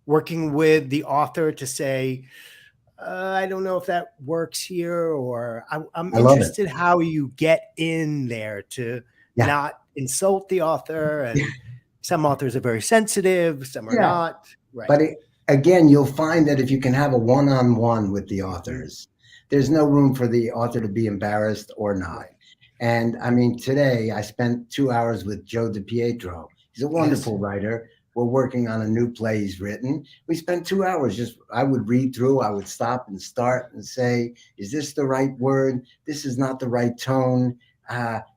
Speaker 1: working with the author to say, I don't know if that works here, or I'm interested how you get in there to not insult the author, and some authors are very sensitive, some are not. Right.
Speaker 3: But again, you'll find that if you can have a one-on-one with the authors, there's no room for the author to be embarrassed or not. And I mean, today I spent 2 hours with Joe DiPietro. He's a wonderful writer. We're working on a new play he's written. We spent 2 hours I would read through, I would stop and start and say, is this the right word? This is not the right tone.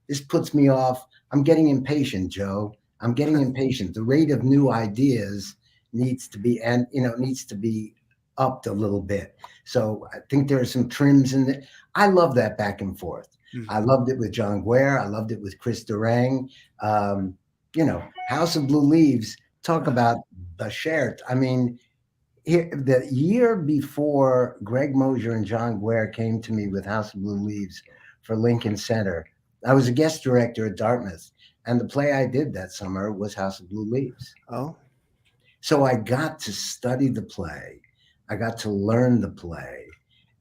Speaker 3: This puts me off. I'm getting impatient, Joe. I'm getting impatient. The rate of new ideas needs to be upped a little bit. So I think there are some trims in it. I love that back and forth. Mm-hmm. I loved it with John Guire. I loved it with Chris Durang. You know, House of Blue Leaves, talk about the shared. I mean, the year before Greg Mosier and John Guire came to me with House of Blue Leaves for Lincoln Center, I was a guest director at Dartmouth, and the play I did that summer was House of Blue Leaves.
Speaker 1: Oh.
Speaker 3: So I got to study the play. I got to learn the play.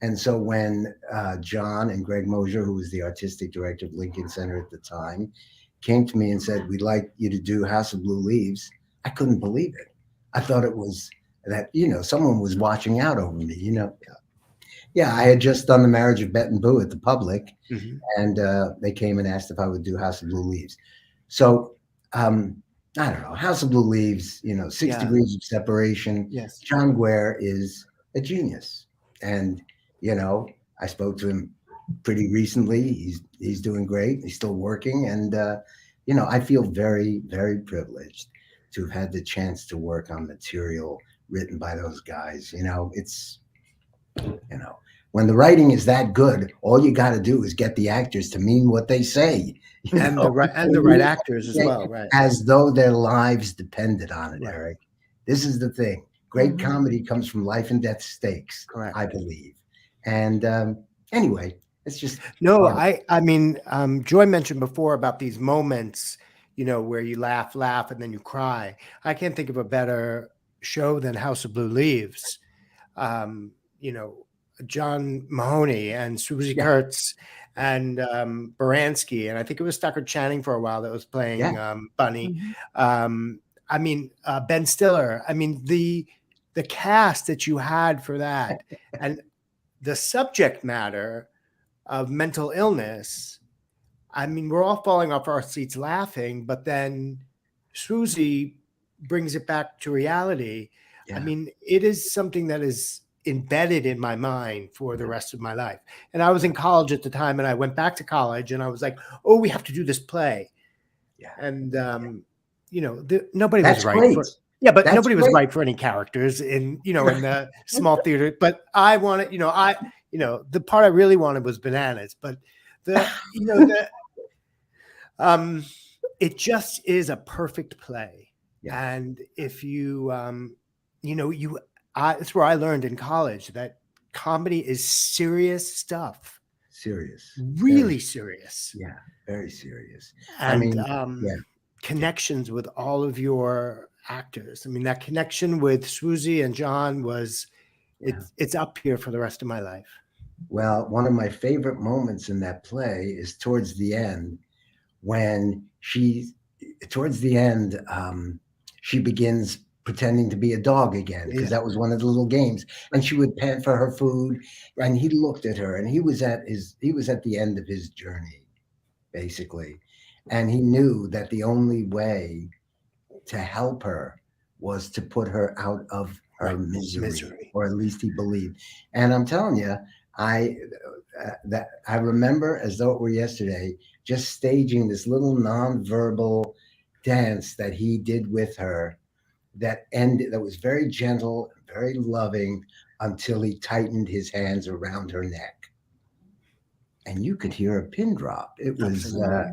Speaker 3: And so when John and Greg Mosier, who was the artistic director of Lincoln Center at the time, came to me and said, "We'd like you to do House of Blue Leaves," I couldn't believe it. I thought it was that, someone was watching out over me, Yeah, I had just done The Marriage of Bet and Boo at the Public,
Speaker 1: Mhm.
Speaker 3: and they came and asked if I would do House of Blue Leaves. So I don't know, House of Blue Leaves, Six
Speaker 1: Yeah.
Speaker 3: Degrees of Separation.
Speaker 1: Yes.
Speaker 3: John Guare is a genius, and I spoke to him pretty recently. He's doing great. He's still working, and I feel very, very privileged to have had the chance to work on material written by those guys. It's when the writing is that good, all you got to do is get the actors to mean what they say,
Speaker 1: And the right actors as well, right?
Speaker 3: as though their lives depended on it.
Speaker 1: Right.
Speaker 3: Eric, this is the thing. Great
Speaker 2: Mhm.
Speaker 3: comedy comes from life and death stakes,
Speaker 1: Correct.
Speaker 3: I believe. And anyway, it's just
Speaker 1: No,
Speaker 3: part
Speaker 1: I mean, Joy mentioned before about these moments, where you laugh, and then you cry. I can't think of a better show than House of Blue Leaves. John Mahoney and Susie
Speaker 3: Yeah.
Speaker 1: Kurtz and Baranski, and I think it was Stockard Channing for a while that was playing Bunny.
Speaker 2: Mhm.
Speaker 1: I mean, Ben Stiller. I mean, the cast that you had for that, and the subject matter of mental illness. I mean, we're all falling off our seats laughing, but then Susie brings it back to reality. I
Speaker 3: Yeah.
Speaker 1: mean, it is something that is embedded in my mind for the rest of my life. And I was in college at the time, and I went back to college, and I was like, "Oh, we have to do this play."
Speaker 3: Yeah.
Speaker 1: And nobody was
Speaker 3: That's
Speaker 1: right
Speaker 3: great.
Speaker 1: for. Yeah, but
Speaker 3: That's
Speaker 1: nobody was
Speaker 3: great.
Speaker 1: right for any characters in the small theater. But I wanted, the part I really wanted was Bananas. But it just is a perfect play.
Speaker 3: Yeah.
Speaker 1: And if you, that's where I learned in college that comedy is serious stuff,
Speaker 3: Serious.
Speaker 1: really serious.
Speaker 3: Yeah. Very serious.
Speaker 1: And
Speaker 3: yeah.
Speaker 1: connections with all of your actors. I mean, that connection with Susie and John was,
Speaker 3: Yeah.
Speaker 1: it's up here for the rest of my life.
Speaker 3: Well, one of my favorite moments in that play is towards the end when she begins pretending to be a dog again, because
Speaker 1: Yeah.
Speaker 3: that was one of the little games, and she would pant for her food,
Speaker 1: Right.
Speaker 3: and he looked at her, and he was at the end of his journey, basically, and he knew that the only way to help her was to put her out of her
Speaker 1: Right.
Speaker 3: misery, or at least he believed. And I'm telling you, I remember as though it were yesterday, just staging this little nonverbal dance that he did with her, that was very gentle, very loving, until he tightened his hands around her neck, and you could hear a pin drop. It was,
Speaker 2: Absolutely.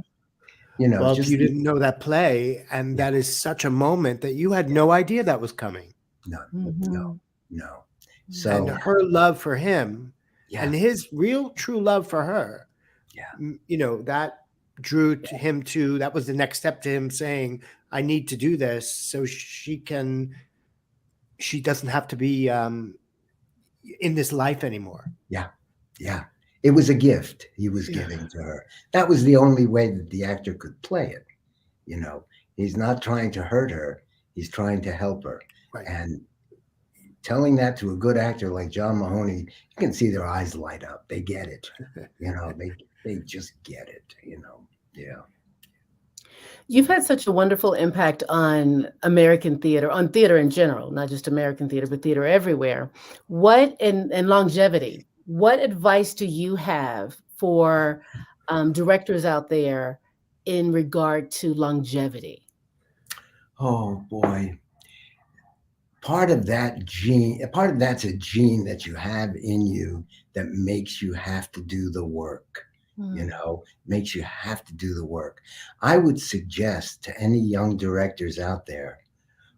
Speaker 1: Well, if
Speaker 3: just
Speaker 1: you didn't know that play, and that is such a moment that you had no idea that was coming.
Speaker 3: no.
Speaker 2: Mhm.
Speaker 3: So
Speaker 1: And her love for him,
Speaker 3: yeah,
Speaker 1: and his real true love for her,
Speaker 3: yeah,
Speaker 1: that drew to him to, that was the next step to him saying, I need to do this so she doesn't have to be in this life anymore.
Speaker 3: yeah. It was a gift he was giving to her. That was the only way that the actor could play it. He's not trying to hurt her. He's trying to help her.
Speaker 1: Right.
Speaker 3: And telling that to a good actor like John Mahoney, you can see their eyes light up. They get it. They just get it. Yeah.
Speaker 2: You've had such a wonderful impact on American theater, on theater in general, not just American theater, but theater everywhere. What and longevity? What advice do you have for directors out there in regard to longevity?
Speaker 3: Oh boy. Part of that's a gene that you have in you that makes you have to do the work. Makes you have to do the work. I would suggest to any young directors out there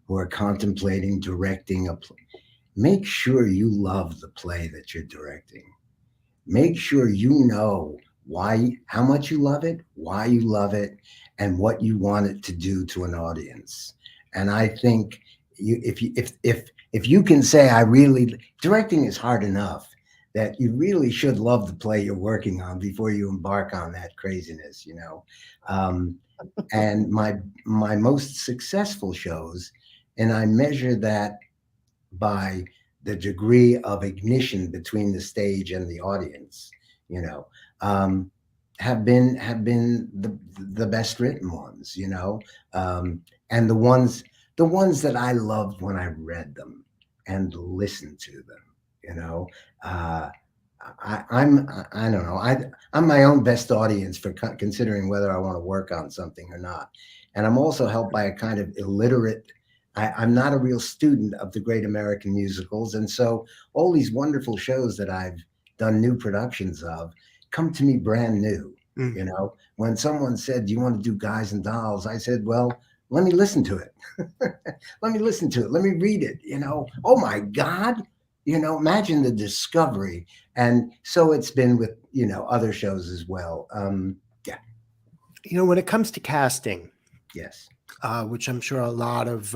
Speaker 3: who are contemplating directing a play, make sure you love the play that you're directing. Make sure you know how much you love it, why you love it, and what you want it to do to an audience. And I think if if you can say, I really, directing is hard enough that you really should love the play you're working on before you embark on that craziness, you know. Um, and my most successful shows, and I measure that by the degree of ignition between the stage and the audience, you know, um, have been the best written ones, you know, and the ones that I loved when I read them and listened to them, you know. Uh, I don't know. I'm my own best audience for considering whether I want to work on something or not, and I'm also helped by a kind of illiterate. I'm not a real student of the great American musicals, and so all these wonderful shows that I've done new productions of come to me brand new.
Speaker 1: Mm.
Speaker 3: You know, when someone said, "Do you want to do Guys and Dolls?" I said, "Well, let me listen to it. Let me listen to it. Let me read it." You know, oh my God, you know, imagine the discovery. And so it's been with, you know, other shows as well. Yeah.
Speaker 1: You know, when it comes to casting,
Speaker 3: Yes.
Speaker 1: which I'm sure a lot of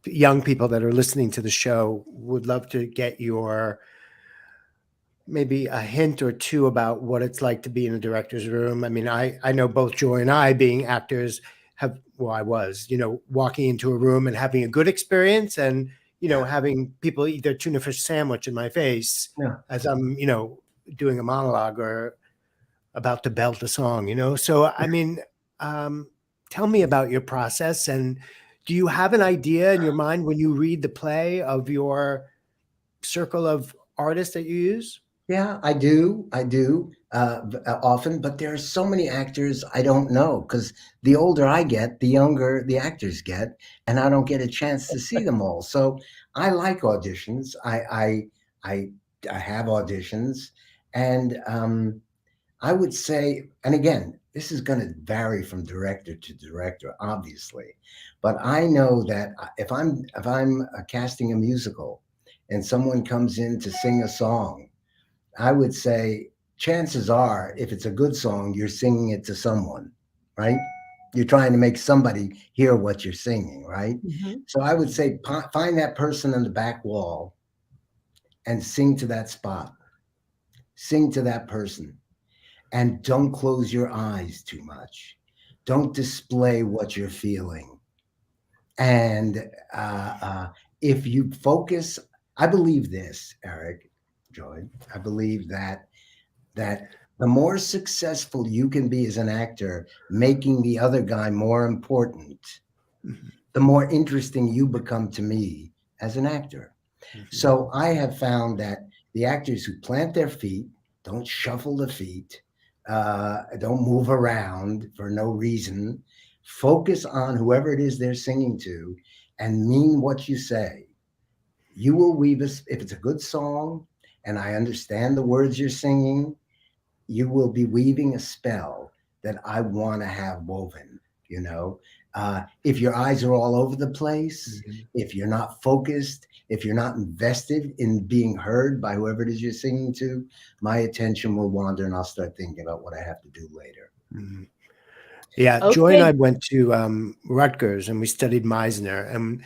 Speaker 1: young people that are listening to the show would love to get your maybe a hint or two about what it's like to be in a director's room. I mean, I know both Joy and I, being actors, have, well, I was, you know, walking into a room and having a good experience, and, you know, having people eat their tuna fish sandwich in my face
Speaker 3: Yeah.
Speaker 1: as I'm, you know, doing a monologue or about to belt a song, you know? So, I mean, um, tell me about your process, and do you have an idea in your mind when you read the play of your circle of artists that you use?
Speaker 3: Yeah, I do. I do often, but there are so many actors I don't know because the older I get, the younger the actors get, and I don't get a chance to see them all. So I like auditions. I I have auditions, and I would say, and again, this is going to vary from director to director, obviously, but I know that if I'm casting a musical, and someone comes in to sing a song, I would say chances are, if it's a good song, you're singing it to someone, right? You're trying to make somebody hear what you're singing, right?
Speaker 2: Mhm.
Speaker 3: So I would say find that person on the back wall and sing to that spot, sing to that person, and don't close your eyes too much. Don't display what you're feeling. And if you focus, I believe this, Eric, Joy, I believe that the more successful you can be as an actor, making the other guy more important,
Speaker 1: Mhm,
Speaker 3: the more interesting you become to me as an actor.
Speaker 1: mhm.
Speaker 3: So I have found that the actors who plant their feet, don't shuffle the feet, don't move around for no reason, focus on whoever it is they're singing to, and mean what you say. You will weave us, if it's a good song and I understand the words you're singing, you will be weaving a spell that I want to have woven, you know. If your eyes are all over the place,
Speaker 1: Mhm.
Speaker 3: if you're not focused, if you're not invested in being heard by whoever it is you're singing to, my attention will wander and I'll start thinking about what I have to do later.
Speaker 1: Mhm. Yeah, Joy and
Speaker 2: Okay.
Speaker 1: I went to Rutgers and we studied Meisner. And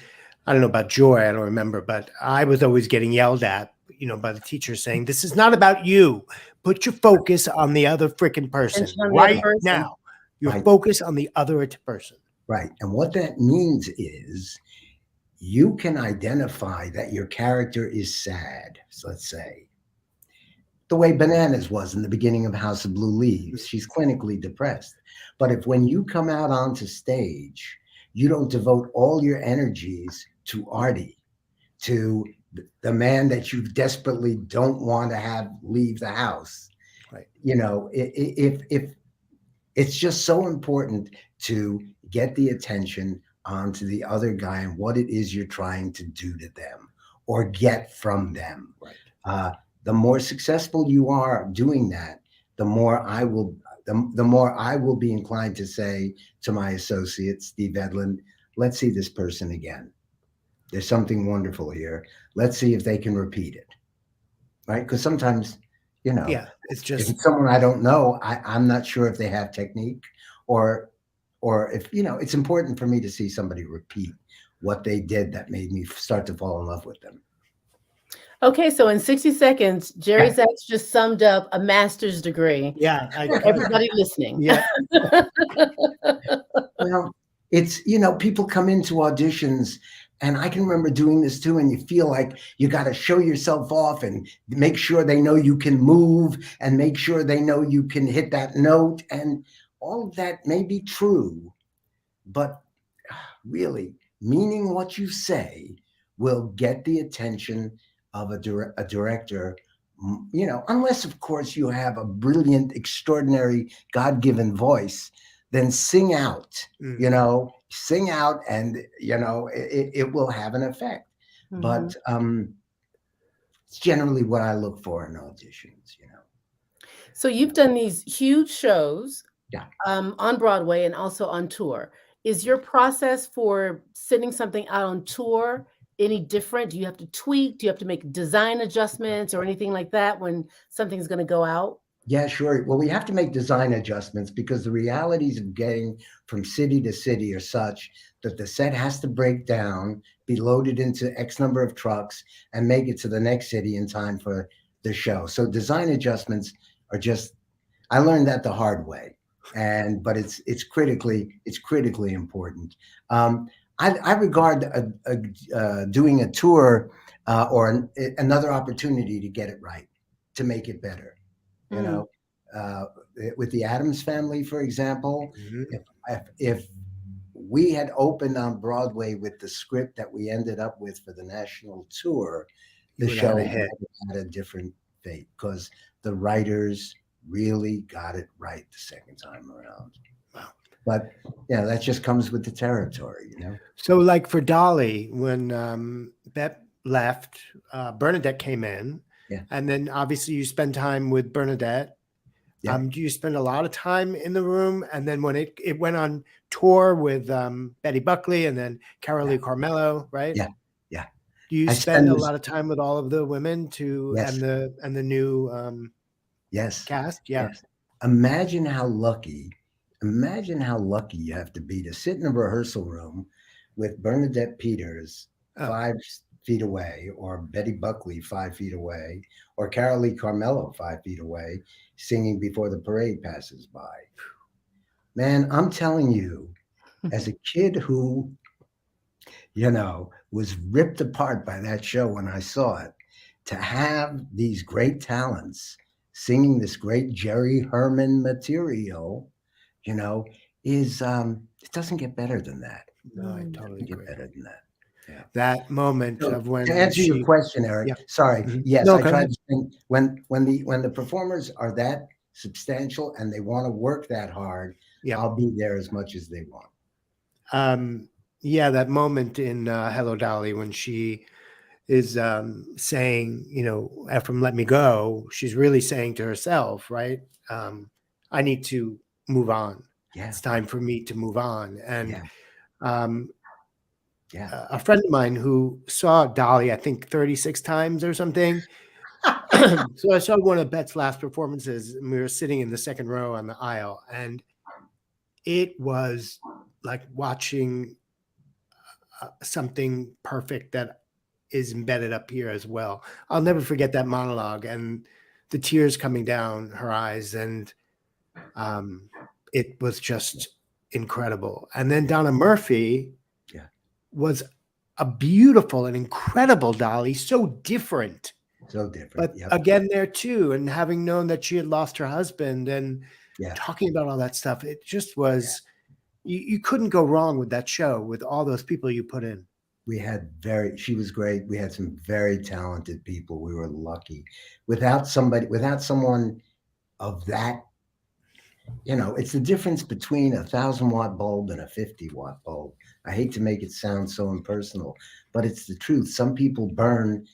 Speaker 1: I don't know about Joy, I don't remember, but I was always getting yelled at, you know, by the teacher saying, "This is not about you. Put your focus on the other freaking person
Speaker 2: Attention on the other
Speaker 1: right
Speaker 2: person.
Speaker 1: now. Your
Speaker 3: Right,
Speaker 1: focus on the other person."
Speaker 3: right. And what that means is you can identify that your character is sad, so let's say, the way Bananas was in the beginning of House of Blue Leaves. She's clinically depressed. But if when you come out onto stage, you don't devote all your energies to Artie, to the man that you desperately don't want to have leave the house,
Speaker 1: Right.
Speaker 3: you know, if it's just so important to get the attention onto the other guy and what it is you're trying to do to them or get from them.
Speaker 1: Right.
Speaker 3: uh, the more successful you are doing that, the more I will, the more I will be inclined to say to my associate Steve Edlund, let's see this person again. There's something wonderful here. Let's see if they can repeat it, right? Because sometimes, you know,
Speaker 1: Yeah. It's
Speaker 3: if
Speaker 1: just,
Speaker 3: it's someone I don't know, I'm not sure if they have technique, or or if, you know, it's important for me to see somebody repeat what they did that made me start to fall in love with them.
Speaker 2: Okay, so in 60 seconds, Jerry
Speaker 3: Yeah.
Speaker 2: Zaks just summed up a master's degree.
Speaker 1: Yeah,
Speaker 2: For everybody listening.
Speaker 1: Yeah,
Speaker 3: Well, it's, people come into auditions, and I can remember doing this too, and you feel like you got to show yourself off and make sure they know you can move and make sure they know you can hit that note. And all of that may be true, but really, meaning what you say will get the attention of a director, unless, of course, you have a brilliant, extraordinary, God-given voice, then sing out, sing out, and, it will have an effect.
Speaker 2: Mhm.
Speaker 3: But it's generally what I look for in auditions.
Speaker 2: So you've done these huge shows
Speaker 3: Yeah.
Speaker 2: On Broadway and also on tour. Is your process for sending something out on tour any different? Do you have to tweak? Do you have to make design adjustments or anything like that when something's going to go out?
Speaker 3: Yeah, sure. Well, we have to make design adjustments because the realities of getting from city to city are such that the set has to break down, be loaded into X number of trucks, and make it to the next city in time for the show. So design adjustments are just, I learned that the hard way. But it's critically important. I regard doing a tour or another opportunity to get it right, to make it better. You know, with the Addams Family, for example, if we had opened on Broadway with the script that we ended up with for the national tour, the
Speaker 1: You would
Speaker 3: show
Speaker 1: have
Speaker 3: would
Speaker 1: a hit.
Speaker 3: have had a different fate because the writers really got it right the second time around.
Speaker 1: Wow.
Speaker 3: But that just comes with the territory,
Speaker 1: So, like for Dolly, when Bette left, Bernadette came in,
Speaker 3: Yeah.
Speaker 1: and then obviously you spend time with Bernadette.
Speaker 3: Yeah.
Speaker 1: Do you spend a lot of time in the room? And then when it went on tour with Betty Buckley and then Carolee Carmello, right?
Speaker 3: Yeah. Yeah.
Speaker 1: Do you
Speaker 3: I
Speaker 1: spend
Speaker 3: spend
Speaker 1: a
Speaker 3: this-
Speaker 1: lot of time with all of the women
Speaker 3: Yes.
Speaker 1: and the new
Speaker 3: Yes.
Speaker 1: cast? Yeah.
Speaker 3: Yes. Imagine how lucky you have to be to sit in a rehearsal room with Bernadette Peters
Speaker 1: Oh.
Speaker 3: 5 feet away, or Betty Buckley 5 feet away, or Carolee Carmello 5 feet away, singing Before the Parade Passes By. Man, I'm telling you, as a kid who, was ripped apart by that show when I saw it, to have these great talents singing this great Jerry Herman material, is it doesn't get better than that.
Speaker 1: No, I
Speaker 3: It
Speaker 1: totally
Speaker 3: doesn't get
Speaker 1: agree.
Speaker 3: better than that. Yeah.
Speaker 1: That moment
Speaker 3: So,
Speaker 1: of when
Speaker 3: to answer your question, Eric,
Speaker 1: Yeah.
Speaker 3: sorry.
Speaker 1: Mhm.
Speaker 3: Yes,
Speaker 1: No,
Speaker 3: I
Speaker 1: go
Speaker 3: try
Speaker 1: ahead.
Speaker 3: to think when the performers are that substantial and they want to work that hard,
Speaker 1: Yeah.
Speaker 3: I'll be there as much as they want.
Speaker 1: Yeah, that moment in Hello Dolly when she is saying, Ephraim, let me go. She's really saying to herself, right? I need to move on.
Speaker 3: Yeah.
Speaker 1: It's time for me to move on. And
Speaker 3: Yeah.
Speaker 1: a friend of mine who saw Dolly, I think 36 times or something. So I saw one of Bette's last performances, and we were sitting in the second row on the aisle, and it was like watching something perfect that is embedded up here as well. I'll never forget that monologue and the tears coming down her eyes, and it was just incredible. And then Donna Murphy was a beautiful and incredible Dolly, so different.
Speaker 3: So different.
Speaker 1: But again, there too, and having known that she had lost her husband and talking about all that stuff, it just was, you couldn't go wrong with that show with all those people you put in.
Speaker 3: She was great. We had some very talented people. We were lucky. Without someone of that, it's the difference between a 1,000-watt bulb and a 50-watt bulb. I hate to make it sound so impersonal, but it's the truth. Some people burn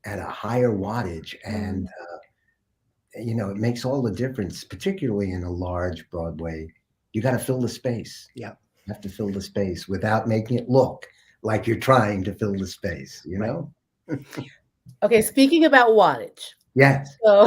Speaker 3: at a higher wattage, and it makes all the difference, particularly in a large Broadway. You got to fill the space.
Speaker 1: Yeah,
Speaker 3: you have to fill the space without making it look like you're trying to fill the space.
Speaker 2: Okay, speaking about wattage.
Speaker 3: Yes.
Speaker 2: So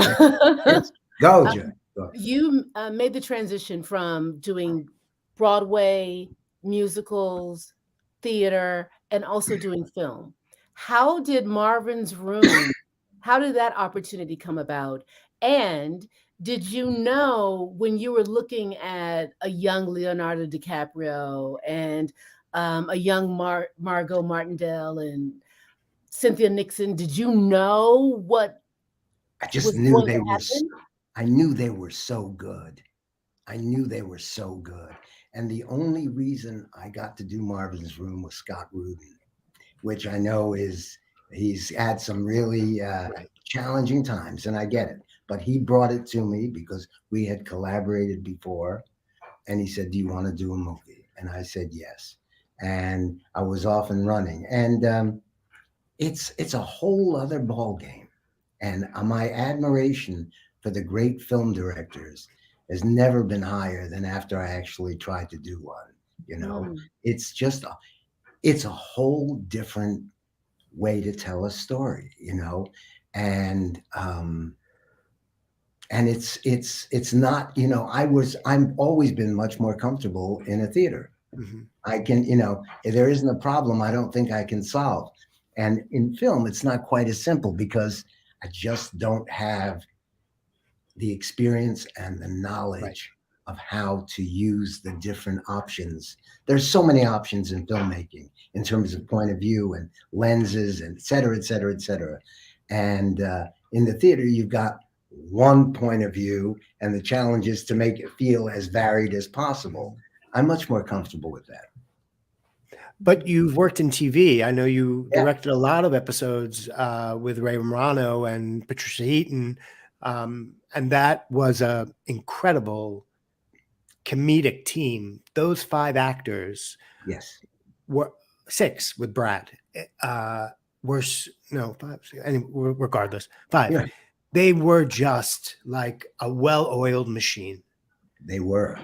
Speaker 3: Yes. Go, Jen.
Speaker 2: You made the transition from doing Broadway musicals, theater, and also doing film. How did Marvin's Room, how did that opportunity come about? And did you know when you were looking at a young Leonardo DiCaprio and a young Margot Martindale and Cynthia Nixon, did you know what
Speaker 3: I just
Speaker 2: was
Speaker 3: knew
Speaker 2: going to
Speaker 3: they were.
Speaker 2: happen?
Speaker 3: I knew they were so good. I knew they were so good. And the only reason I got to do Marvin's Room was Scott Rudin, which I know he's had some really
Speaker 1: Right.
Speaker 3: challenging times, and I get it. But he brought it to me because we had collaborated before, and he said, "Do you want to do a movie?" And I said yes, and I was off and running. And it's a whole other ball game, and my admiration for the great film directors has never been higher than after I actually tried to do one. You know,
Speaker 2: Mm,
Speaker 3: it's just it's a whole different way to tell a story. You know, and and it's not. You know, I'm always been much more comfortable in a theater.
Speaker 1: Mhm.
Speaker 3: I can, if there isn't a problem I don't think I can solve. And in film, it's not quite as simple because I just don't have the experience and the
Speaker 1: Right.
Speaker 3: knowledge of how to use the different options. There's so many options in filmmaking in terms of point of view and lenses and et cetera, et cetera, et cetera. And in the theater, you've got one point of view, and the challenge is to make it feel as varied as possible. I'm much more comfortable with that.
Speaker 1: But you've worked in TV. I know you
Speaker 3: Yeah.
Speaker 1: directed a lot of episodes with Ray Romano and Patricia Heaton, and that was a incredible comedic team. Those 5 actors
Speaker 3: Yes.
Speaker 1: were 6 with Brad. Were no 5. Regardless, 5.
Speaker 3: Yeah.
Speaker 1: They were just like a well-oiled machine.
Speaker 3: They were.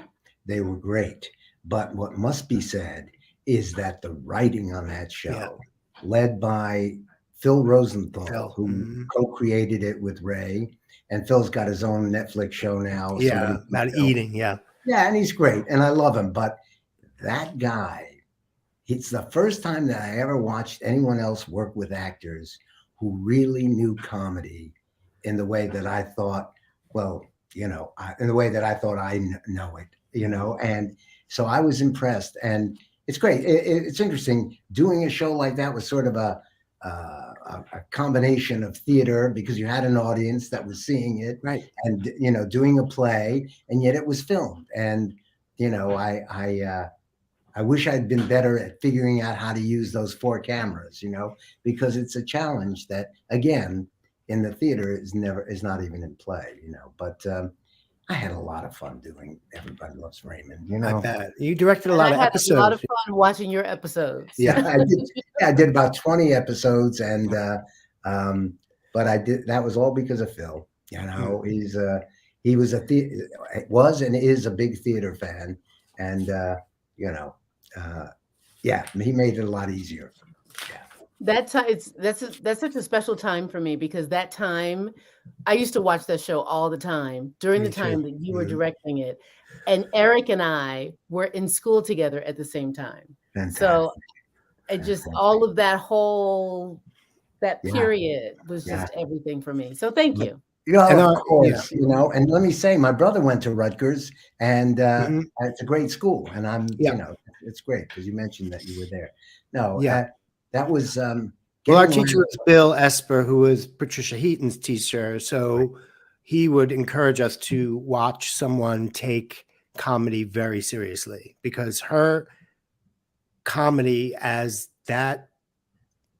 Speaker 3: They were great. But what must be said is that the writing on that show, led by Phil Rosenthal,
Speaker 1: Phil.
Speaker 3: who
Speaker 1: Mhm.
Speaker 3: co-created it with Ray, and Phil's got his own Netflix show now.
Speaker 1: Yeah,
Speaker 3: Somebody,
Speaker 1: about eating. Yeah,
Speaker 3: yeah, and he's great, and I love him. But that guy, it's the first time that I ever watched anyone else work with actors who really knew comedy in the way that I thought, well, in the way that I thought know it, and so I was impressed, and it's great. It's interesting doing a show like that was sort of a combination of theater because you had an audience that was seeing it,
Speaker 1: right.
Speaker 3: and doing a play, and yet it was filmed, and I wish I'd been better at figuring out how to use those 4 cameras, because it's a challenge that, again, in the theater is not even in play, But I had a lot of fun doing Everybody Loves Raymond,
Speaker 1: I bet you directed a
Speaker 2: and
Speaker 1: lot
Speaker 2: I
Speaker 1: of
Speaker 2: had a lot of
Speaker 1: episodes.
Speaker 2: fun watching your episodes.
Speaker 3: Yeah, I did. Yeah, I did about 20 episodes, and but I did. That was all because of Phil. He was was and is a big theater fan, and yeah, he made it a lot easier. Yeah.
Speaker 2: That time, that's such a special time for me because that time I used to watch that show all the time during
Speaker 1: Me
Speaker 2: the
Speaker 1: too.
Speaker 2: time that you were
Speaker 3: Mhm.
Speaker 2: directing it, and Eric and I were in school together at the same time. So
Speaker 3: Fantastic.
Speaker 2: it just
Speaker 3: Fantastic.
Speaker 2: all of that
Speaker 3: Yeah.
Speaker 2: period was
Speaker 3: Yeah.
Speaker 2: just everything for me. So thank
Speaker 3: But,
Speaker 2: you.
Speaker 1: And
Speaker 3: of
Speaker 1: yeah,
Speaker 3: course, and let me say, my brother went to Rutgers, and
Speaker 1: mhm,
Speaker 3: it's a great school, and
Speaker 1: yeah,
Speaker 3: it's great because you mentioned that you were there. No,
Speaker 1: yeah.
Speaker 3: that was
Speaker 1: Well, our
Speaker 3: getting
Speaker 1: teacher
Speaker 3: around.
Speaker 1: was Bill Esper, who was Patricia Heaton's teacher. So he would encourage us to watch someone take comedy very seriously because her comedy as that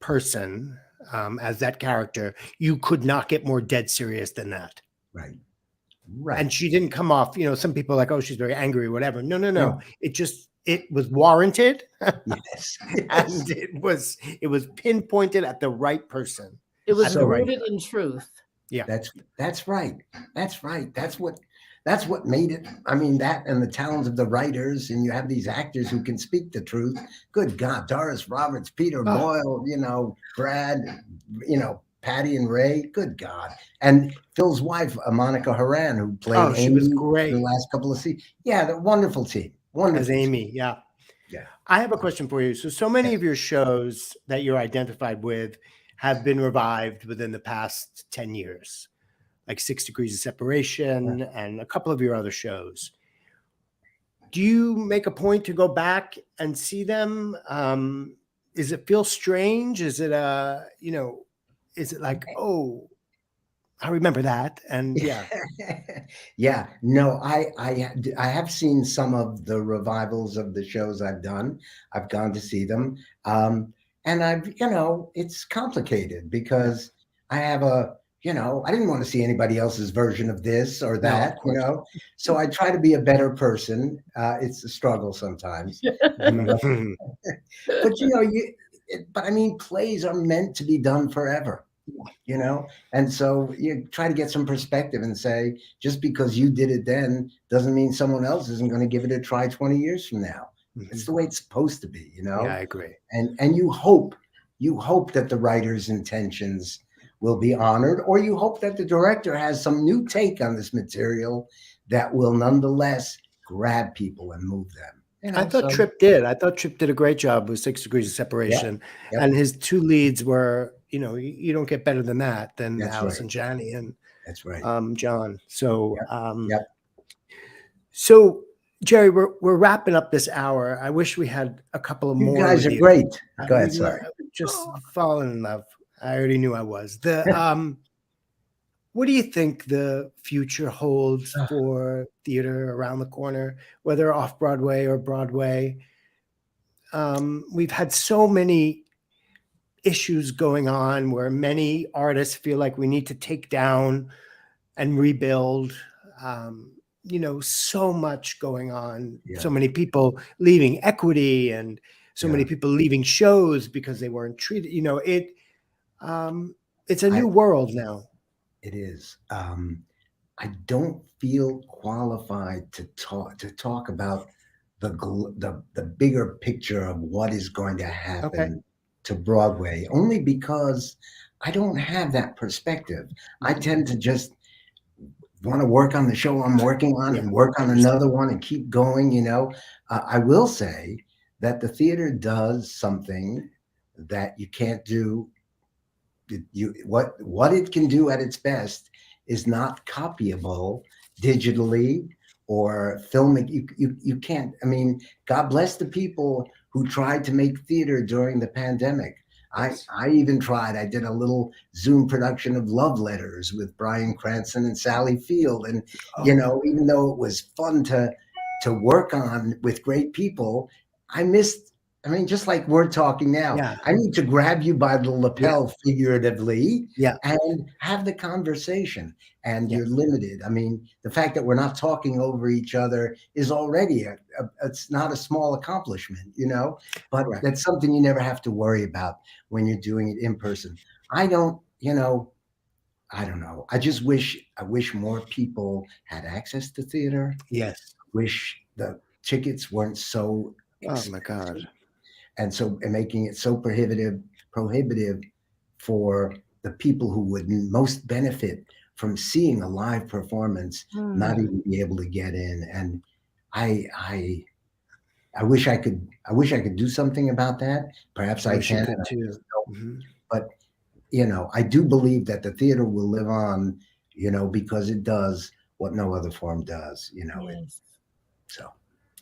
Speaker 1: person, as that character, you could not get more dead serious than that.
Speaker 3: Right,
Speaker 1: And
Speaker 3: right.
Speaker 1: she didn't come off, some people are like, oh, she's very angry or whatever. No, no, no.
Speaker 3: No.
Speaker 1: It was warranted
Speaker 3: Yes, yes.
Speaker 1: and it was pinpointed at the right person
Speaker 2: It was
Speaker 1: at the
Speaker 3: So
Speaker 1: right
Speaker 2: rooted
Speaker 1: time.
Speaker 2: in truth.
Speaker 1: Yeah.
Speaker 3: that's right. That's right. That's what made it. I mean, that and the talent of the writers, and you have these actors who can speak the truth. Good God, Doris Roberts, Peter
Speaker 1: Oh,
Speaker 3: Boyle, Brad, Patty and Ray. Good God, and Phil's wife, Monica Horan, who played
Speaker 1: oh, she was
Speaker 3: Amy the
Speaker 1: great
Speaker 3: last couple of seasons. Yeah, the wonderful team.
Speaker 1: as
Speaker 3: Wonderful team.
Speaker 1: Amy. Yeah.
Speaker 3: Yeah.
Speaker 1: I have a question for you. So many
Speaker 3: Yes.
Speaker 1: of your shows that you're identified with have been revived within the past 10 years, like 6 Degrees of Separation and a couple of your other shows. Do you make a point to go back and see them? Is it feel strange? Is it is it like, oh, I remember that? And yeah.
Speaker 3: Yeah, no, I have seen some of the revivals of the shows I've done. I've gone to see them, and it's complicated because I have I didn't want to see anybody else's version of this or
Speaker 1: No, of
Speaker 3: that,
Speaker 1: course.
Speaker 3: so I try to be a better person. It's a struggle sometimes,
Speaker 1: Mhm.
Speaker 3: but but I mean, plays are meant to be done forever. And so you try to get some perspective and say, just because you did it then doesn't mean someone else isn't going to give it a try 20 years from now. It's the way it's supposed to be,
Speaker 1: Yeah, I agree.
Speaker 3: and you hope that the writer's intentions will be honored, or you hope that the director has some new take on this material that will nonetheless grab people and move them.
Speaker 1: I thought
Speaker 3: So
Speaker 1: Tripp did. I thought Tripp did a great job with 6 Degrees of
Speaker 3: yeah,
Speaker 1: Separation,
Speaker 3: yep,
Speaker 1: and his two leads were, you don't get better than that than
Speaker 3: that's right.
Speaker 1: Allison Janney and
Speaker 3: That's right.
Speaker 1: John. So,
Speaker 3: Yep, yep.
Speaker 1: so Jerry, we're wrapping up this hour. I wish we had a couple of
Speaker 3: You
Speaker 1: more
Speaker 3: guys
Speaker 1: with
Speaker 3: are
Speaker 1: you.
Speaker 3: great. Go ahead.
Speaker 1: We
Speaker 3: Sorry.
Speaker 1: just fallen in love. I already knew I was. What do you think the future holds for theater around the corner, whether off Broadway or Broadway? We've had so many issues going on where many artists feel like we need to take down and rebuild. So much going on,
Speaker 3: Yeah.
Speaker 1: so many people leaving equity and so
Speaker 3: Yeah.
Speaker 1: many people leaving shows because they weren't treated. It's a
Speaker 3: I-
Speaker 1: new world now.
Speaker 3: It is. I don't feel qualified to talk about the bigger picture of what is going to happen to Broadway, only because I don't have that perspective. I tend to just want to work on the show I'm working on
Speaker 1: Yeah,
Speaker 3: and work
Speaker 1: I
Speaker 3: on
Speaker 1: understand.
Speaker 3: another one and keep going. I will say that the theater does something that you can't do. What it can do at its best is not copyable digitally or filming. You can't. I mean, God bless the people who tried to make theater during the pandemic.
Speaker 1: Yes.
Speaker 3: I even tried. I did a little Zoom production of Love Letters with Bryan Cranston and Sally Field, and even though it was fun to work on with great people, I missed. I mean, just like we're talking now,
Speaker 1: Yeah.
Speaker 3: I need to grab you by the lapel figuratively
Speaker 1: Yeah.
Speaker 3: and have the conversation. And
Speaker 1: Yeah.
Speaker 3: you're limited. I mean, the fact that we're not talking over each other is already it's not a small accomplishment, but
Speaker 1: Correct.
Speaker 3: that's something you never have to worry about when you're doing it in person. I don't know. I wish more people had access to theater.
Speaker 1: Yes.
Speaker 3: Wish the tickets weren't so
Speaker 1: Oh my
Speaker 3: expensive
Speaker 1: God.
Speaker 3: and making it so prohibitive for the people who would most benefit from seeing a live performance not even be able to get in. And I wish I could do something about that. Perhaps
Speaker 1: I
Speaker 3: I
Speaker 1: wish you
Speaker 3: can,
Speaker 1: could too. Mhm.
Speaker 3: but I do believe that the theater will live on, because it does what no other form does.
Speaker 2: Yes.
Speaker 3: So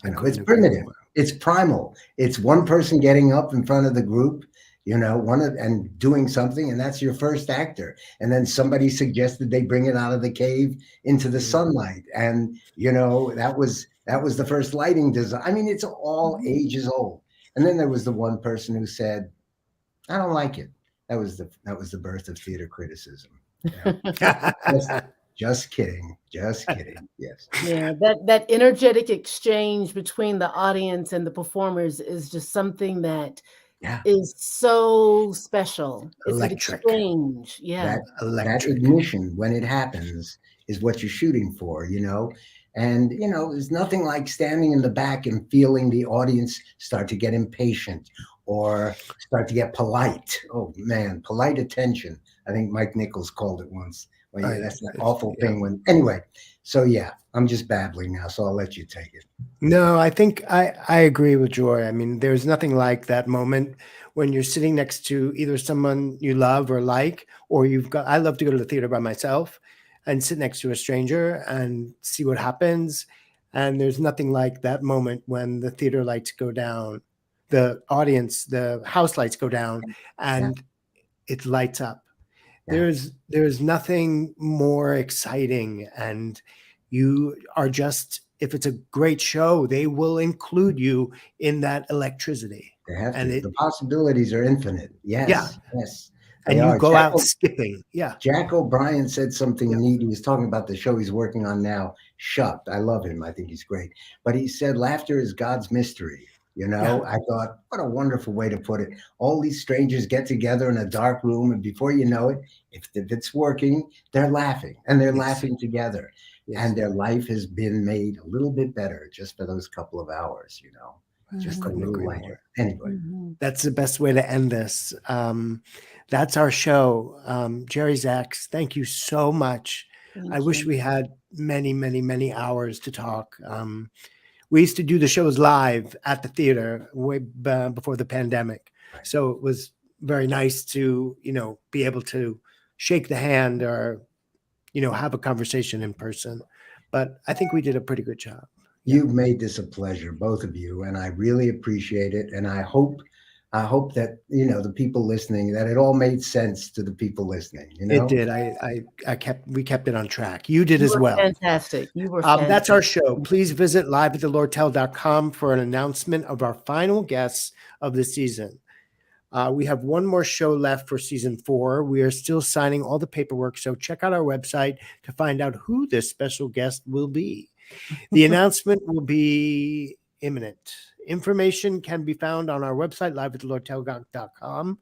Speaker 1: I
Speaker 3: it's
Speaker 1: couldn't agree
Speaker 3: primitive.
Speaker 1: more.
Speaker 3: It's primal. It's one person getting up in front of the group, and doing something, and that's your first actor. And then somebody suggested they bring it out of the cave into the sunlight, and that was the first lighting design. I mean, it's all ages old. And then there was the one person who said, "I don't like it." That was the birth of theater criticism. Just kidding. Just kidding. Yes.
Speaker 2: Yeah, that energetic exchange between the audience and the performers is just something that
Speaker 3: Yeah.
Speaker 2: is so special. It's an
Speaker 1: Electric.
Speaker 2: exchange. Yeah.
Speaker 3: That ignition when it happens is what you're shooting for, and there's nothing like standing in the back and feeling the audience start to get impatient or start to get polite. Oh man, polite attention. I think Mike Nichols called it once Well, yeah, that's an
Speaker 1: It's,
Speaker 3: awful
Speaker 1: yeah.
Speaker 3: thing when, anyway. So yeah, I'm just babbling now, so I'll let you take it.
Speaker 1: No, I think I agree with Joy. I mean, there's nothing like that moment when you're sitting next to either someone you love or like, or you've got, I love to go to the theater by myself and sit next to a stranger and see what happens. And there's nothing like that moment when the theater lights go down, the audience, the house lights go down,
Speaker 3: Yeah,
Speaker 1: and it lights up.
Speaker 3: yeah.
Speaker 1: There's nothing more exciting, and you are just, if it's a great show, they will include you in that electricity.
Speaker 3: They have
Speaker 1: And
Speaker 3: to.
Speaker 1: it,
Speaker 3: The possibilities are infinite.
Speaker 1: yeah,
Speaker 3: Yes, yes, they
Speaker 1: and you
Speaker 3: are.
Speaker 1: go out skipping. Yeah.
Speaker 3: Jack O'Brien said something
Speaker 1: Yeah.
Speaker 3: neat. He was talking about the show he's working on now, Shucked. I love him. I think he's great. But he said laughter is God's mystery. You
Speaker 1: Yeah.
Speaker 3: know, I thought, what a wonderful way to put it. All these strangers get together in a dark room, and before you know it, if it's working, they're laughing and they're
Speaker 1: Yes.
Speaker 3: laughing together.
Speaker 1: Yes.
Speaker 3: And their life has been made a little bit better just for those couple of hours, you know, just a
Speaker 1: Couldn't
Speaker 3: little
Speaker 1: agree
Speaker 3: lighter.
Speaker 1: more.
Speaker 3: Anyway,
Speaker 1: That's the best way to end this. That's our show. Jerry Zaks, thank you so much. I
Speaker 2: Thank
Speaker 1: wish
Speaker 2: you.
Speaker 1: we had many, many, many hours to talk. We used to do the shows live at the theater way before the pandemic.
Speaker 3: right.
Speaker 1: So it was very nice to, be able to shake the hand or, have a conversation in person. But I think we did a pretty good job. Yeah.
Speaker 3: You've made this a pleasure, both of you, and I really appreciate it. And I hope that the people listening, that it all made sense to the people listening.
Speaker 1: It did. We kept it on track. You did
Speaker 2: You
Speaker 1: as
Speaker 2: were
Speaker 1: well.
Speaker 2: fantastic. You were
Speaker 1: That's our
Speaker 2: fantastic.
Speaker 1: show. Please visit liveatlortel.com for an announcement of our final guests of the season. We have one more show left for season 4. We are still signing all the paperwork, so check out our website to find out who this special guest will be. The announcement will be imminent. Information can be found on our website, liveatlortel.com.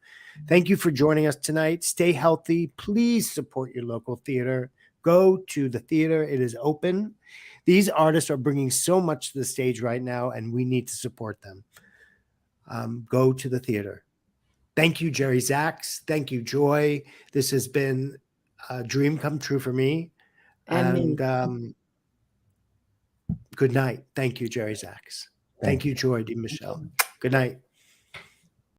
Speaker 1: Thank you for joining us tonight. Stay healthy. Please support your local theater. Go to the theater. It is open. These artists are bringing so much to the stage right now, and we need to support them. Go to the theater. Thank you, Jerry Zaks. Thank you, Joy. This has been a dream come true for me.
Speaker 2: And
Speaker 1: And good night. Thank you, Jerry Zaks. Thank you, Joy D. Michelle. Good night.